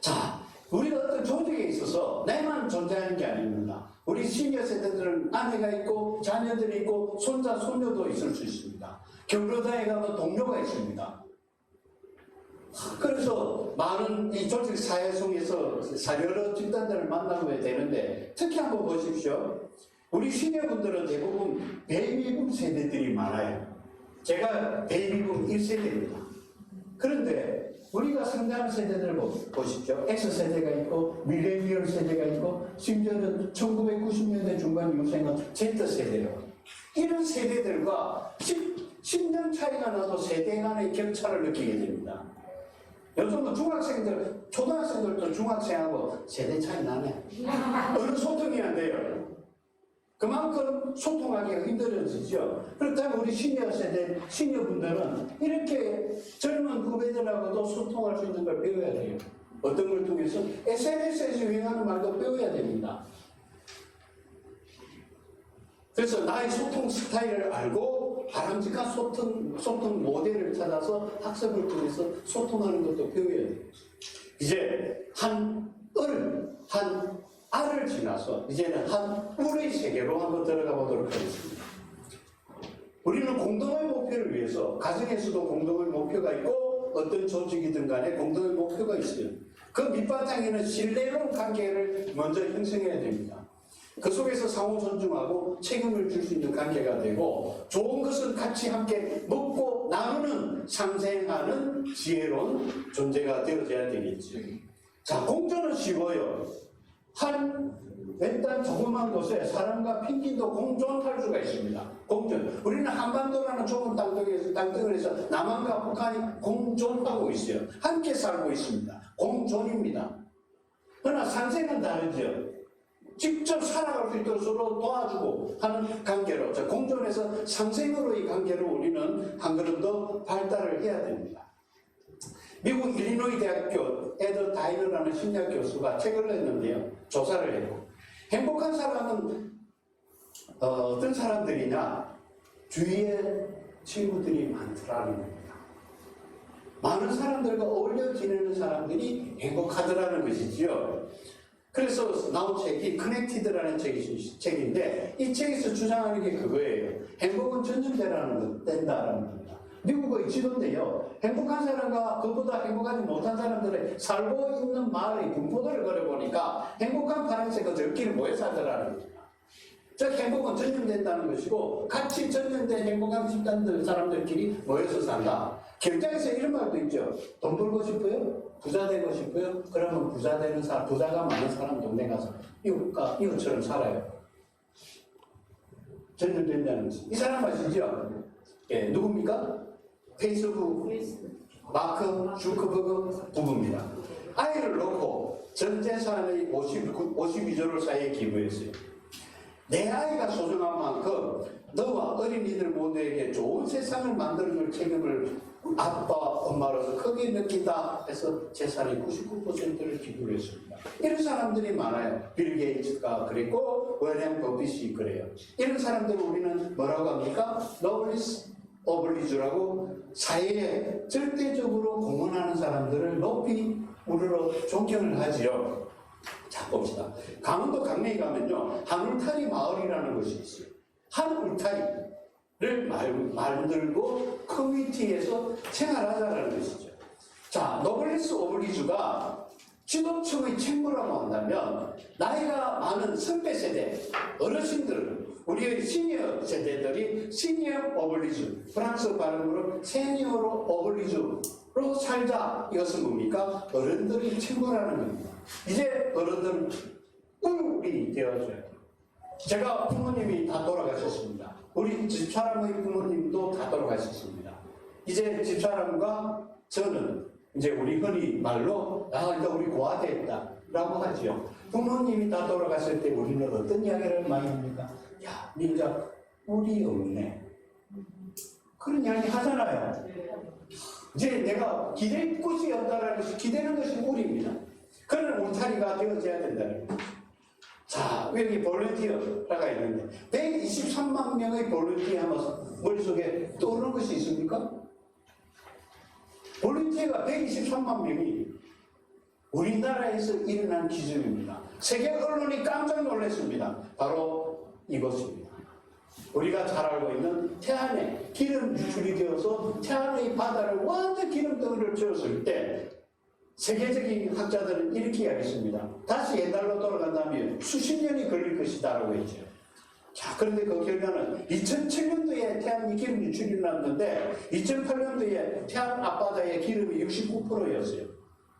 자, 우리가 어떤 조직에 있어서 내만 존재하는 게 아닙니다. 우리 시니어 세대들은 아내가 있고 자녀들이 있고 손자 손녀도 있을 수 있습니다. 경로당에 가면 동료가 있습니다. 그래서 많은 이 조직 사회 속에서 여러 집단들을 만나게 되는데 특히 한번 보십시오. 우리 시니어분들은 대부분 베이비붐 세대들이 많아요. 제가 베이비붐 1세대입니다. 그런데 우리가 성장한 세대들을 보십시오. X세대가 있고 밀레니얼 세대가 있고 심지어는 1990년대 중반 유생은 Z세대라고. 이런 세대들과 10년 차이가 나도 세대 간의 격차를 느끼게 됩니다. 요즘은 중학생들, 초등학생들도 중학생하고 세대 차이 나네. 어느 소통이 안 돼요. 그만큼 소통하기가 힘들어지죠. 그렇다면 우리 시니어 세대, 시니어분들은 이렇게 젊은 후배들하고도 소통할 수 있는 걸 배워야 돼요. 어떤 걸 통해서? SNS에서 유행하는 말도 배워야 됩니다. 그래서 나의 소통 스타일을 알고 바람직한 소통 모델을 찾아서 학습을 통해서 소통하는 것도 배워야 돼요. 이제 한 알을 지나서 이제는 한 뿔의 세계로 한번 들어가 보도록 하겠습니다. 우리는 공동의 목표를 위해서 가정에서도 공동의 목표가 있고 어떤 조직이든 간에 공동의 목표가 있어요. 그 밑바탕에는 신뢰로운 관계를 먼저 형성해야 됩니다. 그 속에서 상호 존중하고 책임을 줄 수 있는 관계가 되고 좋은 것은 같이 함께 먹고 나누는 상생하는 지혜로운 존재가 되어져야 되겠죠. 자, 공존은 쉬워요. 일단 조그만 곳에 사람과 펭귄도 공존할 수가 있습니다. 공존. 우리는 한반도라는 좁은 땅덩어리에서 남한과 북한이 공존하고 있어요. 함께 살고 있습니다. 공존입니다. 그러나 상생은 다르죠. 직접 살아갈 수 있도록 서로 도와주고 하는 관계로, 공존에서 상생으로의 관계로 우리는 한 걸음 더 발달을 해야 됩니다. 미국 일리노이 대학교 에더 다이너라는 심리학 교수가 책을 냈는데요. 조사를 했고 행복한 사람은 어떤 사람들이냐? 주위에 친구들이 많더라는 겁니다. 많은 사람들과 어울려 지내는 사람들이 행복하더라는 것이지요. 그래서 나온 책이 커넥티드라는 책인데 이 책에서 주장하는 게 그거예요. 행복은 전염된다라는 겁니다. 미국의 지도인데요. 행복한 사람과 그보다 행복하지 못한 사람들의 살고 있는 마을의 분포도를 걸어보니까 행복한 파란색은 저끼리 모여 살더라는 겁니다. 저 행복은 전염된다는 것이고 같이 전염된 행복한 집단들 사람들끼리 모여서 산다. 경제에서 이런 말도 있죠. 돈 벌고 싶어요? 부자 되고 싶어요? 그러면 부자 되는 사람, 부자가 많은 사람 동네 가서 이웃처럼 살아요. 전염된다는 것이. 이 사람 아시죠? 예, 누굽니까? 페이스북 마크 주커버그 부부입니다. 아이를 놓고 전 재산의 52조를 사이에 기부했어요. 내 아이가 소중한 만큼 너와 어린이들 모두에게 좋은 세상을 만들어줄 책임을 아빠, 엄마로서 크게 느낀다 해서 재산의 99%를 기부를 했습니다. 이런 사람들이 많아요. 빌 게이츠가 그랬고 워렌 버핏이 그래요. 이런 사람들을 우리는 뭐라고 합니까? 노블리스 오블리주라고 사회에 절대적으로 공헌하는 사람들을 높이 우리로 존경을 하지요. 자, 봅시다. 강원도 강릉에 가면요, 한울타리 마을이라는 것이 있어요. 한울타리를 만들고 커뮤니티에서 생활하자는 것이죠. 자, 노블리스 오블리주가 지도층의 책무라고 한다면 나이가 많은 선배 세대, 어르신들, 우리의 시니어 세대들이 시니어 오블리주, 프랑스 발음으로 세니어로 오블리주로 살자. 이것은 뭡니까? 어른들이 책무라는 겁니다. 이제 어른들은 꿀이 되어줘야 돼요. 제가 부모님이 다 돌아가셨습니다. 우리 집사람의 부모님도 다 돌아가셨습니다. 이제 집사람과 저는 이제 우리 흔히 말로 이제 우리 고아됐다 라고 하죠. 부모님이 다 돌아갔을 때 우리는 어떤 이야기를 많이 합니까? 야, 이제 꿀이 없네. 그런 이야기 하잖아요. 이제 내가 기댈 곳이 없다라는 것이, 기대는 것이 꿀입니다. 그런 울타리가 되어져야 된다는 거예요. 자, 여기 볼런티어가 있는데 123만 명의 볼런티어가 머릿속에 떠오르는 것이 있습니까? 볼런티어가 123만 명이 우리나라에서 일어난 기준입니다. 세계 언론이 깜짝 놀랐습니다. 바로 이것입니다. 우리가 잘 알고 있는 태안에 기름 유출이 되어서 태안의 바다를 완전 기름덩이를 채웠을 때 세계적인 학자들은 이렇게 이야기했습니다. 다시 옛날로 돌아간다면 수십 년이 걸릴 것이다 라고 했죠. 자, 그런데 그 결과는 2007년도에 태안이 기름 유출이 났는데 2008년도에 태안 앞바다의 기름이 69%였어요.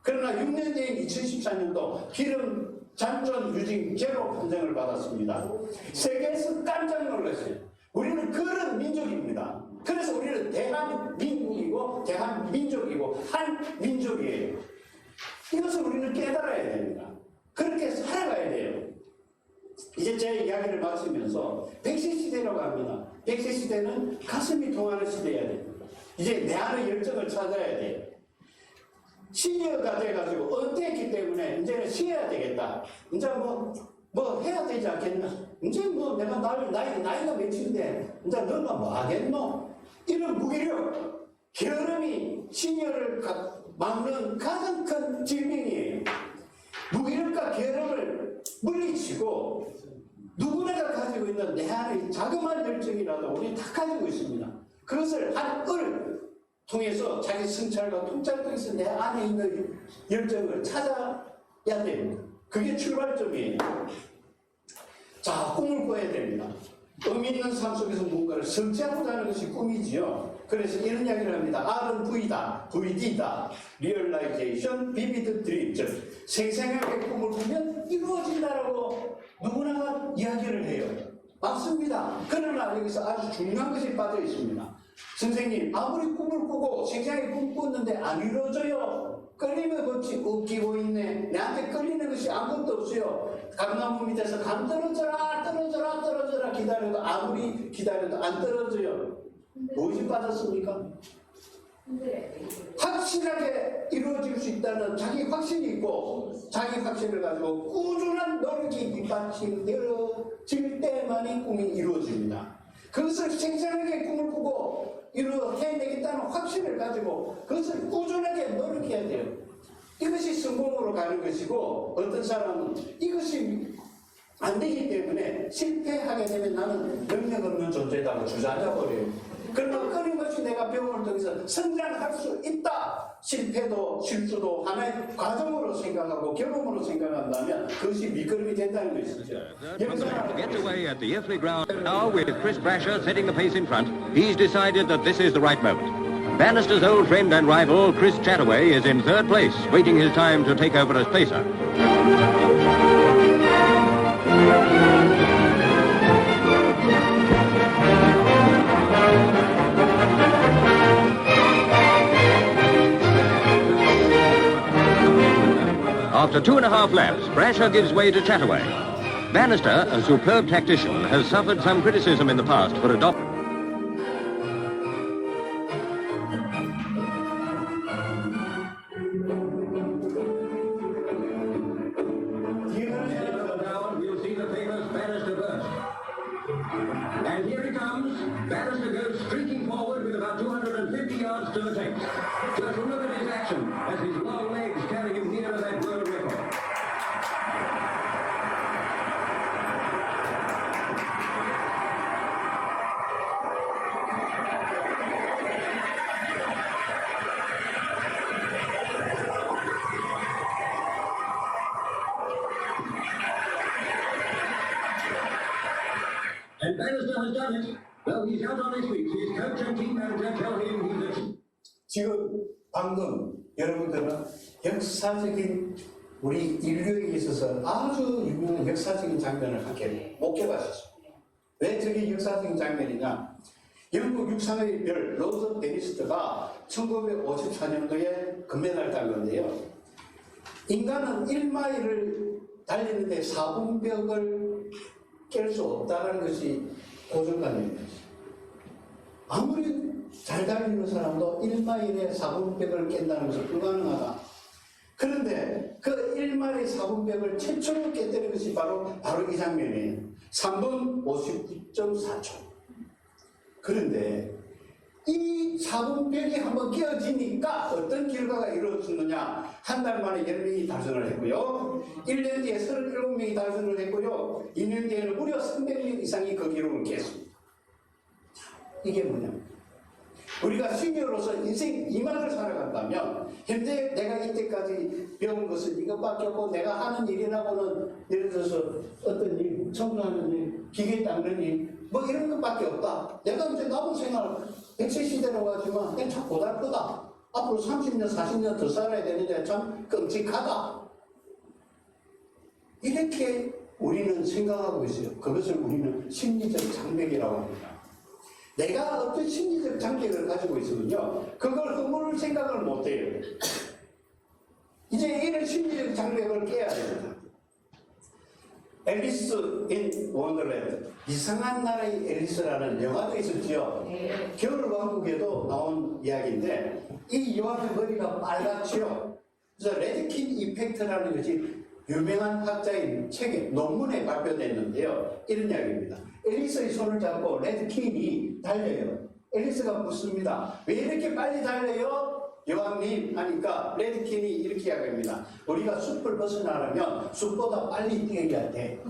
그러나 6년 뒤인 2014년도 기름 잔존 유증 제로 판정을 받았습니다. 세계에서 깜짝 놀랐어요. 우리는 그런 민족입니다. 그래서 우리는 대한민국이고 대한민족이고 한민족이에요. 이것을 우리는 깨달아야 됩니다. 그렇게 살아가야 돼요. 이제 제 이야기를 마치면서 100세 시대라고 합니다. 100세 시대는 가슴이 통하는 시대여야 됩니다. 이제 내 안의 열정을 찾아야 돼요. 시니어가 돼가지고 은퇴했기 때문에 이제는 쉬어야 되겠다. 이제 뭐 해야 되지 않겠나? 이제 뭐 내가 나이가 몇인데 이제 너가 뭐 하겠노? 이런 무기력, 게으름이 시니어를 막는 가장 큰 질병이에요. 무기력과 게으름을 물리치고 누구나가 가지고 있는 내 안의 자그마한 열정이라도 우리 다 가지고 있습니다. 그것을 한을 통해서 자기 성찰과 통찰을 통해서 내 안에 있는 열정을 찾아야 됩니다. 그게 출발점이에요. 자, 꿈을 꿔야 됩니다. 의미 있는 삶 속에서 뭔가를 성취하고자 하는 것이 꿈이지요. 그래서 이런 이야기를 합니다. R은 V다, VD다. Realization, Vivid Dream. 즉, 생생하게 꿈을 꾸면 이루어진다라고 누구나 이야기를 해요. 맞습니다. 그러나 여기서 아주 중요한 것이 빠져 있습니다. 선생님, 아무리 꿈을 꾸고 생생하게 꿈 꿨는데 안 이루어져요. 끌림의 법칙 웃기고 있네. 내한테 끌리는 것이 아무것도 없어요. 감나무 밑에서 감 떨어져라 기다려도 아무리 기다려도 안 떨어져요. 무엇이 빠졌습니까? 확실하게 이루어질 수 있다는 자기 확신이 있고 자기 확신을 가지고 꾸준한 노력이 뒷받침되어질 때만이 꿈이 이루어집니다. 그것을 생생하게 꿈을 꾸고 해내겠다는 확신을 가지고 그것을 꾸준하게 노력해야 돼요. 이것이 성공으로 가는 것이고 어떤 사람은 이것이 안 되기 때문에 실패하게 되면 나는 능력 없는 존재다고 주저앉아 버려요. 그러나 끊임없이 내가 배움을 통해서 성장할 수 있다. 실패도 실수도 하나의 과정으로 생각하고 경험으로 생각한다면 그것이 밑거름이 된다는 것이죠. Gets away at the Iffley ground. Now, with Chris Brasher setting the pace in front, he's decided that this is the right moment. Bannister's old friend and rival, Chris Chataway, is in third place, waiting his time to take over as pacer. After 2.5 laps, Brasher gives way to Chataway. Bannister, a superb tactician, has suffered some criticism in the past for adopting. We'll see the famous Bannister burst. And here he comes. Bannister goes streaking forward with about 250 yards to the tape. Just look at his action as his long legs carry him nearer that world record. And Bannister has done it. Well, he's out on his feet. His coach and team manager tell him he's a... 지금 방금 여러분들은 역사적인 우리 인류에 있어서 아주 유명한 역사적인 장면을 함께 목격하셨습니다. 왜 저게 역사적인 장면이냐? 영국 육상의 별 로저 베니스트가 1954년도에 금메달을 딴 건데요. 인간은 1마일을 달리는데 4분벽을 깰 수 없다는 것이 고정관념입니다. 아무리 잘 달리는 사람도 1마일에 4분벽을 깬다는 것은 불가능하다. 그런데 그 1마일의 4분벽을 최초로 깼다는 것이 바로 이 장면이에요. 3분 59.4초. 그런데 이 4분벽이 한번 깨어지니까 어떤 결과가 이루어졌느냐. 한 달 만에 10명이 달성을 했고요. 1년 뒤에 37명이 달성을 했고요. 2년 뒤에는 무려 300명 이상이 그 기록을 깼습니다. 이게 뭐냐. 우리가 시니어로서 인생 2만을 살아간다면 현재 내가 이때까지 배운 것은 이것밖에 없고 내가 하는 일이라고는 예를 들어서 어떤 일, 청소하는 일, 기계 닦는 일, 뭐 이런 것밖에 없다. 내가 이제 남은 생활 100세 시대라고 하지만 그냥 참 고달프다. 앞으로 30년, 40년 더 살아야 되는데 참 끔찍하다. 이렇게 우리는 생각하고 있어요. 그것을 우리는 심리적 장벽이라고 합니다. 내가 어떤 심리적 장벽을 가지고 있으면요, 그걸 허물을 생각을 못해요. 이제 이런 심리적 장벽을 깨야 됩니다. 앨리스 인 원더랜드, 이상한 나라의 앨리스라는 영화도 있었죠. 겨울왕국에도 나온 이야기인데 이 여왕의 머리가 빨갛지요. 그래서 레드킨 이펙트라는 것이 유명한 학자인 책에 논문에 발표됐는데요. 이런 이야기입니다. 앨리스의 손을 잡고 레드킨이 달려요. 앨리스가 묻습니다. 왜 이렇게 빨리 달려요? 여왕님 하니까 레드킨이 이렇게 이야기합니다. 우리가 숲을 벗어나려면 숲보다 빨리 뛰어야 돼.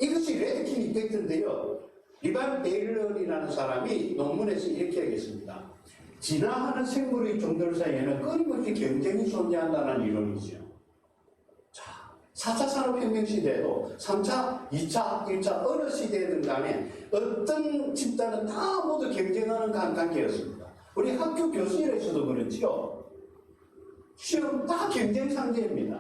이것이 레드킨 이펙트인데요. 리반 베일런이라는 사람이 논문에서 이렇게 하겠습니다. 진화하는 생물의 종들 사이에는 끊임없이 경쟁이 존재한다는 이론이죠. 4차 산업혁명 시대에도 3차, 2차, 1차 어느 시대든 간에 어떤 집단은 다 모두 경쟁하는 관계였습니다. 우리 학교 교실에서도 그렇죠. 시험 다 경쟁 상대입니다.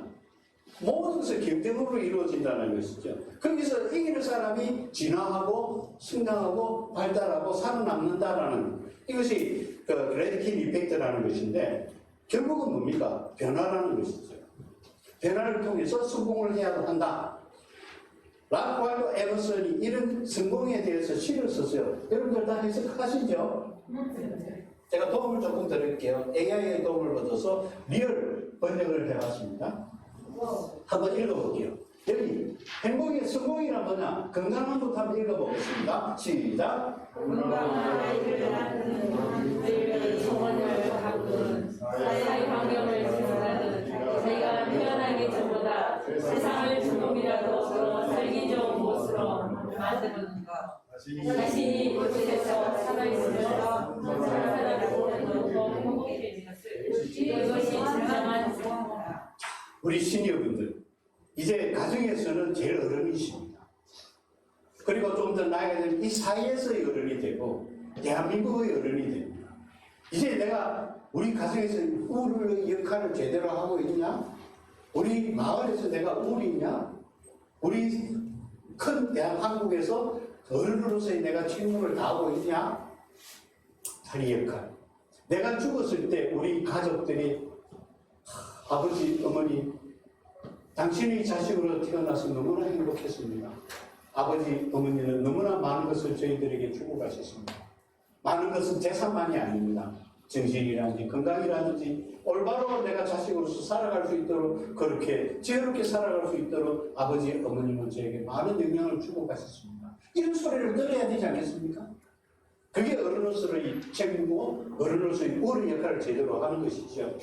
모든 것이 경쟁으로 이루어진다는 것이죠. 거기서 이기는 사람이 진화하고 성장하고 발달하고 살아남는다라는 이것이 그 레드킨 이펙트라는 것인데 결국은 뭡니까? 변화라는 것이죠. 변화를 통해서 성공을 해야 한다. 랄프 에머슨이 이런 성공에 대해서 시를 썼어요. 여러분들 다 해석하시죠? 제가 도움을 조금 드릴게요. AI의 도움을 받아서 리얼 번역을 해봤습니다. 한번 읽어볼게요. 여기 행복의 성공이란 뭐냐? 건강한 것 한번 읽어보겠습니다. 시작. 건강한 아이들을 낳는 늘 정원을 가꾸는 사회의 환경을 지원하는 저희가 태어나기 전보다 세상을 조금이라도 더 살기 좋은 곳으로 만들었는가? 자신이 그곳에서 살아있으면서 사람을 보는 더 행복해지는 것을 이것이 진정한 소원이다. 우리 시니어분들, 이제 가정에서는 제일 어른이십니다. 그리고 좀 더 나이가 되면 이 사회에서의 어른이 되고 대한민국의 어른이 됩니다. 이제 내가 우리 가정에서 우리의 역할을 제대로 하고 있냐? 우리 마을에서 내가 우리냐? 우리 큰 대한민국에서 어른으로서의 내가 책무를 다하고 있냐? 자리 역할. 내가 죽었을 때 우리 가족들이 아버지, 어머니, 당신의 자식으로 태어나서 너무나 행복했습니다. 아버지, 어머니는 너무나 많은 것을 저희들에게 주고 가셨습니다. 많은 것은 재산만이 아닙니다. 정신이라든지 건강이라든지 올바로 내가 자식으로서 살아갈 수 있도록 그렇게 지혜롭게 살아갈 수 있도록 아버지, 어머님은 저에게 많은 영향을 주고 가셨습니다. 이런 소리를 들어야 되지 않겠습니까? 그게 어른으로서의 책임이고 어른으로서의 어른 역할을 제대로 하는 것이죠.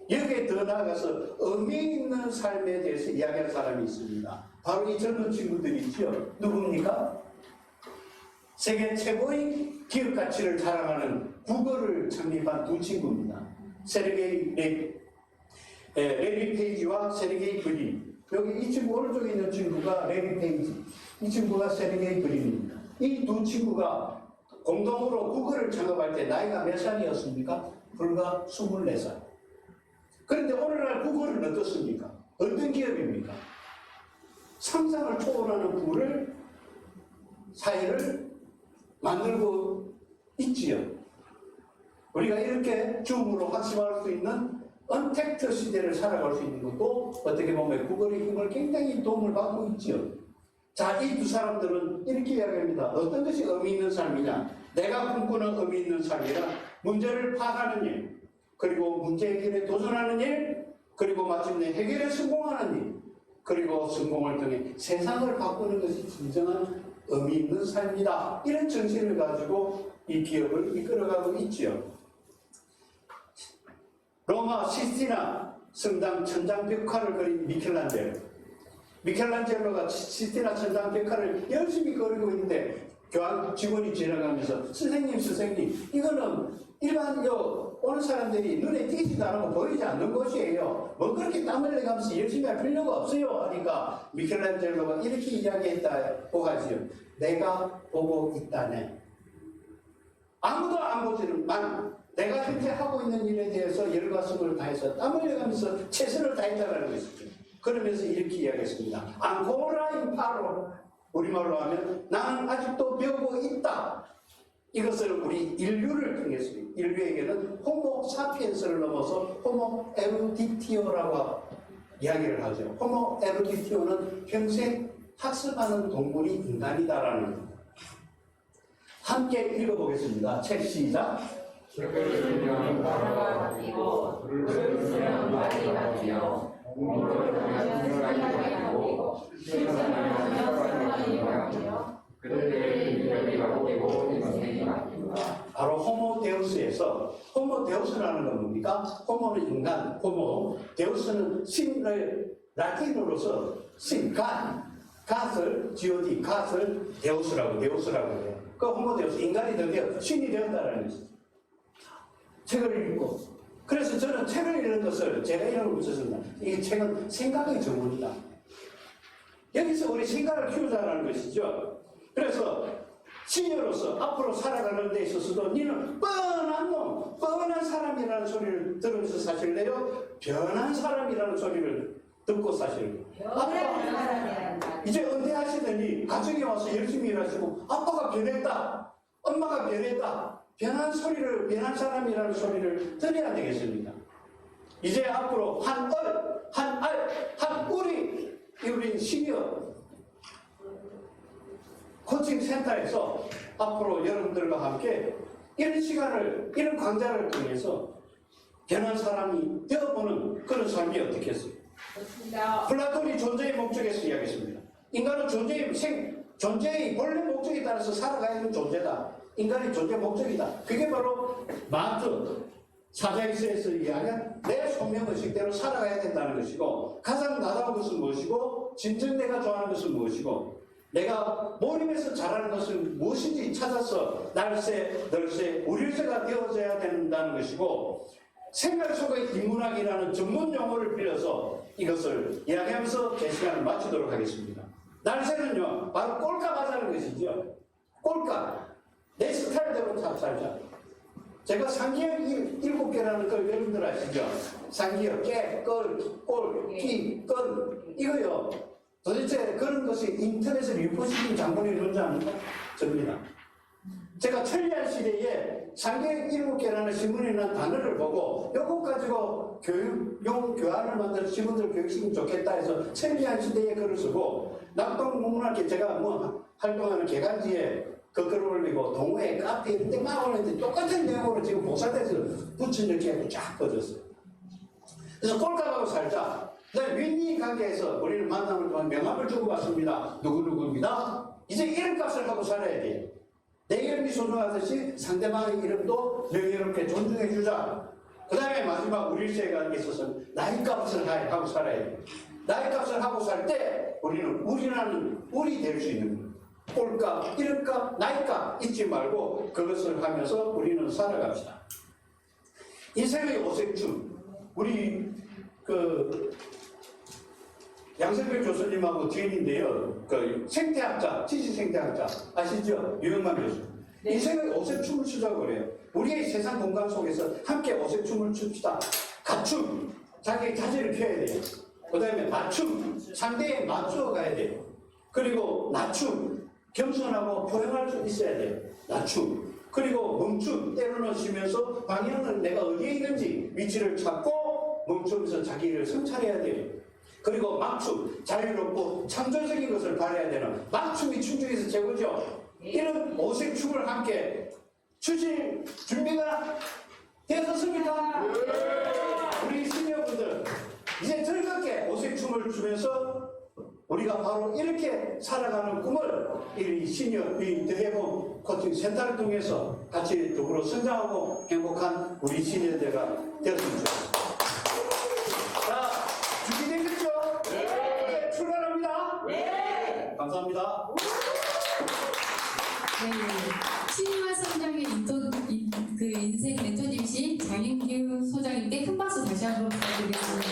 여기에 더 나아가서 의미 있는 삶에 대해서 이야기할 사람이 있습니다. 바로 이 젊은 친구들이죠. 누굽니까? 세계 최고의 기업 가치를 자랑하는 구글을 창립한 두 친구입니다. 세르게이 레리 페이지와 세르게이 브린. 여기 이 친구 오른쪽에 있는 친구가 레리 페이지, 이 친구가 세르게이 브린입니다. 이 두 친구가 공동으로 구글을 창업할 때 나이가 몇 살이었습니까? 불과 24살. 그런데 오늘날 구글은 어떻습니까? 어떤 기업입니까? 상상을 초월하는 부를, 사회를 만들고 있지요. 우리가 이렇게 줌으로 학습할 수 있는 언택트 시대를 살아갈 수 있는 것도 어떻게 보면 구글의 힘을 굉장히 도움을 받고 있지요. 자, 이 두 사람들은 이렇게 이야기합니다. 어떤 것이 의미 있는 삶이냐? 내가 꿈꾸는 의미 있는 삶이란 문제를 파악하는 일, 그리고 문제 해결에 도전하는 일, 그리고 마침내 해결에 성공하는 일, 그리고 성공을 통해 세상을 바꾸는 것이 진정한 의미 있는 삶이다. 이런 정신을 가지고 이 기업을 이끌어가고 있지요. 로마 시스티나 성당 천장 벽화를 그린 미켈란젤로가 시스티나 천장 벽화를 열심히 그리고 있는데 교환 직원이 지나가면서 선생님 이거는 일반 오는 사람들이 눈에 띄지도 않고 보이지 않는 것이에요. 뭐 그렇게 땀을 내가면서 열심히 할 필요가 없어요 하니까 미켈란젤로가 이렇게 이야기했다고 하지요. 내가 보고 있다네. 아무도 안 보지만 내가 현재 하고 있는 일에 대해서 열과 성을 다해서 땀을 내가면서 최선을 다했다는 것이죠. 그러면서 이렇게 이야기했습니다. 앙코라 임파로, 우리말로 하면 나는 아직도 배우고 있다. 이것을 우리 인류를 통해서 인류에게는 호모 사피엔스를 넘어서 호모 에루디티오라고 이야기를 하죠. 호모 에루디티오는 평생 학습하는 동물이 인간이다라는 겁니다. 함께 읽어보겠습니다. 책 시작. 그들은 바다가 바뀌고 그를 쓰면 말이 바뀌어 공로를 하면 생각이 바뀌고 실천을 하면 생각이 바뀌어 그들의 인격이 바뀌고 인생이 바뀐다. 바로 호모데우스에서 호모데우스라는 건 뭡니까? 호모는 인간, 호모, 데우스는 신을 라틴어로서 신, 갓을 God, 갓을 데우스라고 해요. 그 호모데우스, 인간이 되어 신이 되었다라는 것이죠. 책을 읽고, 그래서 저는 책을 읽는 것을 제가 이름을 붙였습니다. 이 책은 생각의 전문이다. 여기서 우리 생각을 키우자는 것이죠. 그래서 시녀로서 앞으로 살아가는 데 있어서도 니는 뻔한 사람이라는 소리를 들으면서 사실래요? 변한 사람이라는 소리를 듣고 사실래요? 아빠 이제 은퇴하시더니 가정에 와서 열심히 일하시고 아빠가 변했다, 엄마가 변했다, 변한 사람이라는 소리를 들어야 되겠습니다. 이제 앞으로 한 꿀이 우리 시니어 코칭 센터에서 앞으로 여러분들과 함께 이런 시간을, 이런 강좌를 통해서 변한 사람이 되어보는 그런 삶이 어떻겠어요? 플라톤이 존재의 목적에서 이야기했습니다. 인간은 존재의 본래 목적에 따라서 살아가야 하는 존재다. 인간의 존재 목적이다. 그게 바로 마트 사자이스에서 이야기한 내 소명의식대로 살아가야 된다는 것이고, 가장 나다운 것은 무엇이고, 진정 내가 좋아하는 것은 무엇이고, 내가 몰입해서 잘하는 것은 무엇인지 찾아서 날새, 널새, 우릴새가 되어져야 된다는 것이고, 생각 속의 인문학이라는 전문 용어를 빌려서 이것을 이야기하면서 제 시간을 마치도록 하겠습니다. 날새는요, 바로 꼴값 하자는 것이죠. 꼴값. 내 스타일대로 살자. 제가 상기역 7개라는 걸 여러분들 아시죠? 상기역, 깨, 걸, 꼴, 끼, 건. 이거요. 도대체 그런 것이 인터넷에 류포시킨 장본인이 뭔지 압니까? 접니다. 제가 천리안 시대에 상계역 7개라는 신문에 난 단어를 보고 요거 가지고 교육용 교환을 만들어 신문들 교육시키면 좋겠다 해서 천리안 시대에 글을 쓰고 낙동문학계 제가 뭐 활동하는 개간지에 그 글을 올리고 동호회 카페 이런 데 막 올렸는데 똑같은 내용으로 지금 복사돼서 붙인 이렇게 쫙 퍼졌어요. 그래서 꼴값하고 살자. 그다음에 윈윈 관계에서 우리는 만남을 통한 명함을 주고받습니다. 누구누구입니다. 이제 이름값을 하고 살아야 돼요. 내 이름이 소중하듯이 상대방의 이름도 명예롭게 존중해주자. 그 다음에 마지막 우릴새가 있어서 나이값을 하고 살아야 돼요. 나이값을 하고 살 때 우리는 우리라는 우리 될 수 있는 거예요. 꼴값, 이름값, 나이값 잊지 말고 그것을 하면서 우리는 살아갑시다. 인생의 오색춤. 우리 양성필 교수님하고 지인인데요. 그 생태학자, 지식생태학자 아시죠? 유영만 교수. 네. 인생의 오색춤을 추자고 그래요. 우리의 세상 공간 속에서 함께 오색춤을 춥시다. 가춤, 자기의 자질을 펴야 돼요. 그 다음에 맞춤, 상대에 맞추어 가야 돼요. 그리고 낮춤, 겸손하고 포용할 수 있어야 돼요. 낮춤. 그리고 멈춤, 때로는 쉬면서 방향을 내가 어디에 있는지 위치를 찾고 멈추면서 자기를 성찰해야 돼요. 그리고 막춤, 자유롭고 창조적인 것을 바라야 되는 막춤이 춤 중에서 최고죠. 이런 오색춤을 함께 추실 준비가 되었습니까? 우리 시니어분들 이제 즐겁게 오색춤을 추면서 우리가 바로 이렇게 살아가는 꿈을 이 시니어 대해봄 코칭 센터를 통해서 같이 더불어 성장하고 행복한 우리 시니어들가 되었으면 좋겠습니다. 자, 준비되셨죠? 네. 출발합니다. 네. 감사합니다. 네, 취미와 성장의 그 인생 멘토님이신 장인규 소장님께 큰 박수 다시 한번 부탁드리겠습니다.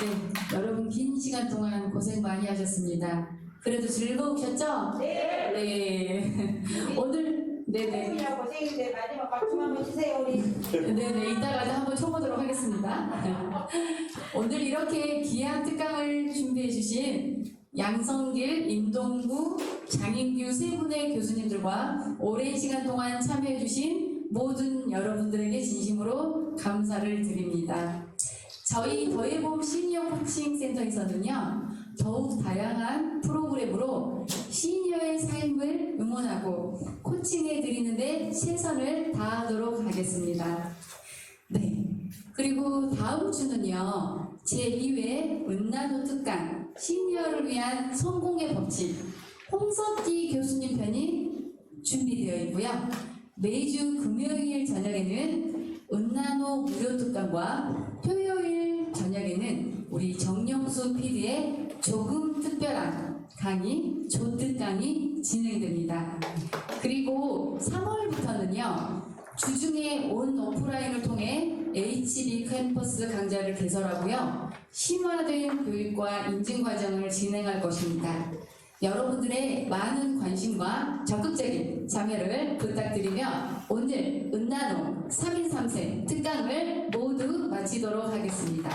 네, 여러분 긴 시간 동안 고생 많이 하셨습니다. 그래도 즐거우셨죠? 네. 네. 오늘 네네. 고생인데 마지막 박수 한번 주세요 우리. 네네, 이따가도 한번 쳐보도록 하겠습니다. 오늘 이렇게 귀한 특강을 준비해주신 양성길, 임동구, 장인규 세 분의 교수님들과 오랜 시간 동안 참여해주신 모든 여러분들에게 진심으로 감사를 드립니다. 저희 더해봄 시니어 코칭 센터에서는요, 더욱 다양한 프로그램으로 시니어의 삶을 응원하고 코칭해 드리는데 최선을 다하도록 하겠습니다. 네. 그리고 다음 주는요, 제2회 은나노 특강 시니어를 위한 성공의 법칙 홍석기 교수님 편이 준비되어 있고요. 매주 금요일 저녁에는 은나노 무료 특강과 토요일 저녁에는 우리 정영수 PD의 조금 특별한 강의, 조특강이 진행됩니다. 그리고 3월부터는요, 주중에 온 오프라인을 통해 HB 캠퍼스 강좌를 개설하고요, 심화된 교육과 인증 과정을 진행할 것입니다. 여러분들의 많은 관심과 적극적인 참여를 부탁드리며 오늘 은나노 3인 3세 특강을 모두 마치도록 하겠습니다.